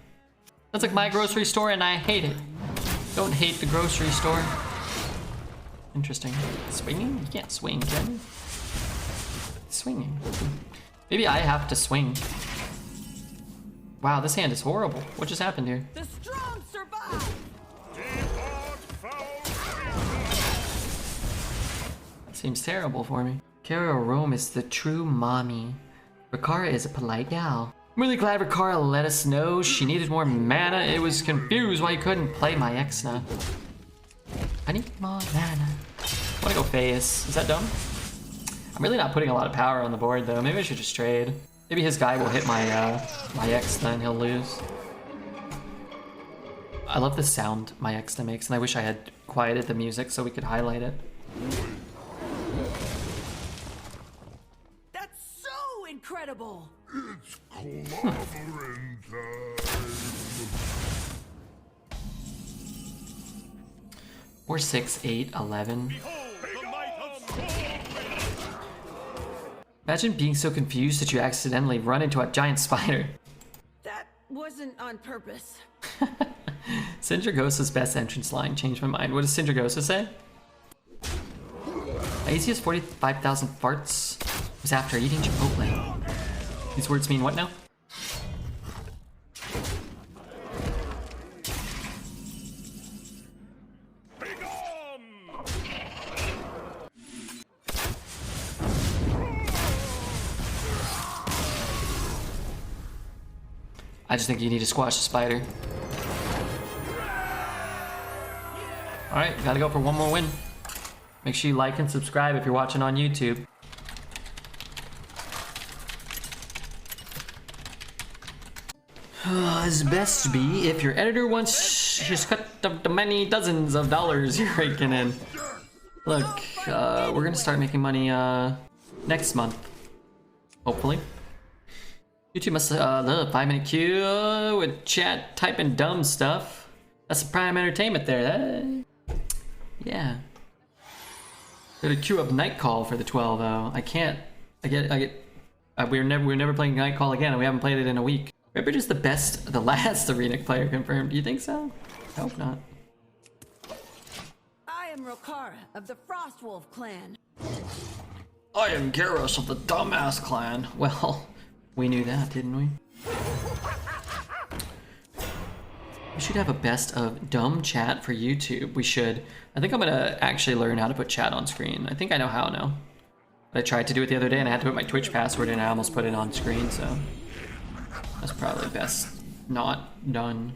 A: That's like my grocery store and I hate it. Don't hate the grocery store. Interesting. Swinging? You can't swing, can you? Swinging. Maybe I have to swing. Wow, this hand is horrible. What just happened here?
B: The strong survive.
A: That seems terrible for me. Kara Rome is the true mommy. Rikara is a polite gal. I'm really glad Rikara let us know she needed more mana. It was confused why you couldn't play my Exna. I need more mana. I wanna go face. Is that dumb? I'm really not putting a lot of power on the board though. Maybe I should just trade. Maybe his guy will hit my my Exna and he'll lose. I love the sound my Exna makes and I wish I had quieted the music so we could highlight it.
B: That's so incredible.
E: It's clobbering time.
A: 4, 6, 8, 11. Imagine being so confused that you accidentally run into a giant spider.
B: That wasn't on purpose.
A: Syndragosa's best entrance line changed my mind. What does Syndragosa say? Easiest 45,000 farts was after eating Chipotle. These words mean what now? I just think you need to squash the spider. Alright, gotta go for one more win. Make sure you like and subscribe if you're watching on YouTube. As best be if your editor wants just cut the many dozens of dollars you're raking in. Look, we're gonna start making money next month, hopefully. YouTube must 5-minute queue with chat typing dumb stuff. That's the prime entertainment there. Yeah. Gotta queue up Nightcall for the 12 though. I can't. We're never playing Nightcall again, and we haven't played it in a week. Redbeard is the last arena player confirmed. Do you think so? I hope not.
B: I am Rokara of the Frostwolf clan.
A: I am Garrus of the Dumbass clan. Well, we knew that, didn't we? We should have a best of dumb chat for YouTube. We should. I think I'm gonna actually learn how to put chat on screen. I think I know how now. But I tried to do it the other day and I had to put my Twitch password in and I almost put it on screen, so that's probably best not done.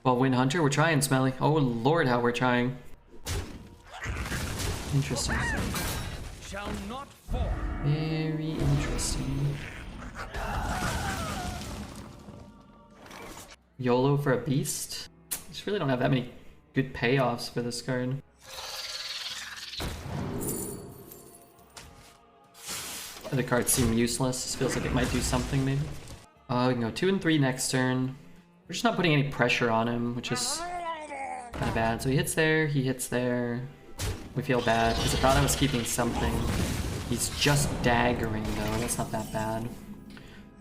A: Well, Win Hunter, we're trying, Smelly. Oh lord, how we're trying. Interesting.
D: Shall not fall.
A: Very interesting. YOLO for a beast? Just really don't have that many good payoffs for this card. Other cards seem useless. This feels like it might do something maybe. We can go 2 and 3 next turn. We're just not putting any pressure on him, which is kind of bad. So he hits there, he hits there. We feel bad because I thought I was keeping something. He's just daggering though, that's not that bad.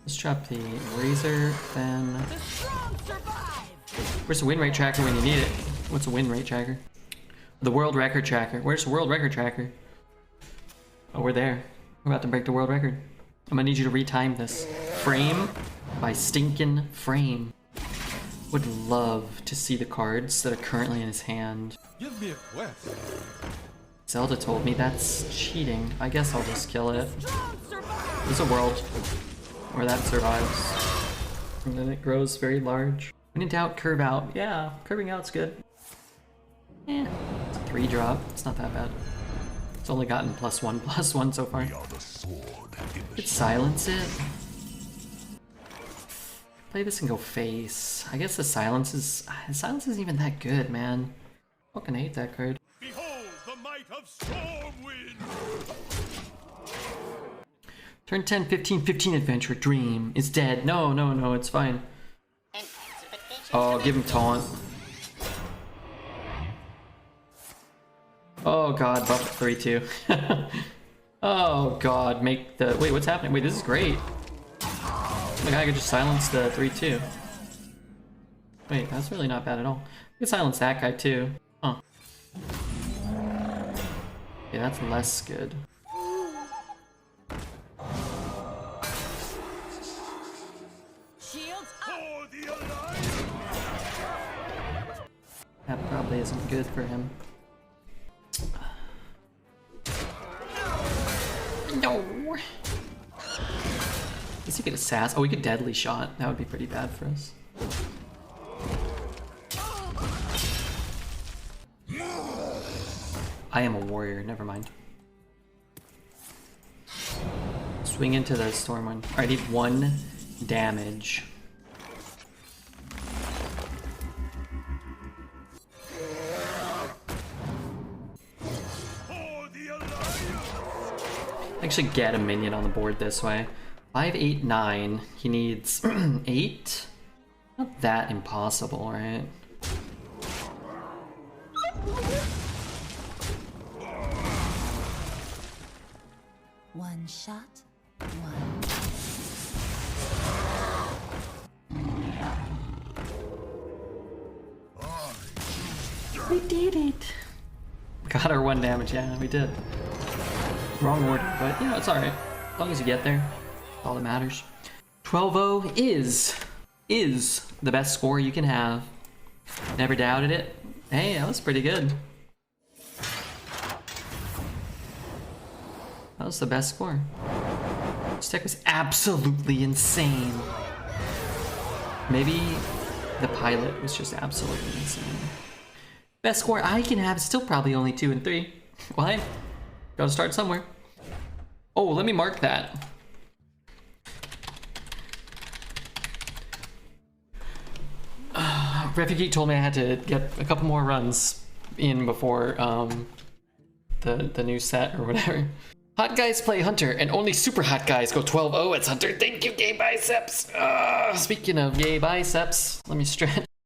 A: Let's drop the Razor, then...
B: The strong survive.
A: Where's the win rate tracker when you need it? What's a win rate tracker? The world record tracker. Where's the world record tracker? Oh, we're there. We're about to break the world record. I'm gonna need you to retime this. Frame by stinking frame. Would love to see the cards that are currently in his hand.
D: Give me a quest.
A: Zelda told me that's cheating. I guess I'll just kill it.
B: Strong survive.
A: There's a world where that survives. And then it grows very large. When in doubt, curve out. Yeah, curving out's good. Eh, it's a 3-drop. It's not that bad. It's only gotten +1/+1 so far. Could silence it. Play this and go face. I guess the silence isn't even that good, man. Fucking hate that card.
D: Behold the might of Stormwind.
A: Turn 10, 15, 15 adventure. Dream is dead. No, no, no, it's fine. Oh, give him taunt. Oh god, buff 3-2. Oh god, make the... Wait, what's happening? Wait, this is great. Oh my god, I could just silence the 3-2. Wait, that's really not bad at all. I could silence that guy too. Huh. Yeah, that's less good.
B: Shields up.
D: For the Alliance.
A: That probably isn't good for him. No! I guess he could assass. Oh, we could deadly shot. That would be pretty bad for us. I am a warrior, never mind. Swing into the storm one. Alright, I need 1 damage.
D: For the Alliance.
A: Actually get a minion on the board this way. 5, 8, 9. He needs 8? Not that impossible, right?
F: One shot, one.
A: We did it! Got our 1 damage, yeah, we did. Wrong order, but you know, it's alright. As long as you get there, that's all that matters. 12-0 is the best score you can have. Never doubted it. Hey, that was pretty good. That was the best score. This deck was absolutely insane. Maybe the pilot was just absolutely insane. Best score I can have is still probably only 2 and 3. Why? Gotta start somewhere. Oh, let me mark that. Refugee told me I had to get a couple more runs in before the new set or whatever. Hot guys play Hunter, and only super hot guys go 12-0 as Hunter. Thank you, gay biceps. Speaking of gay biceps, let me stretch.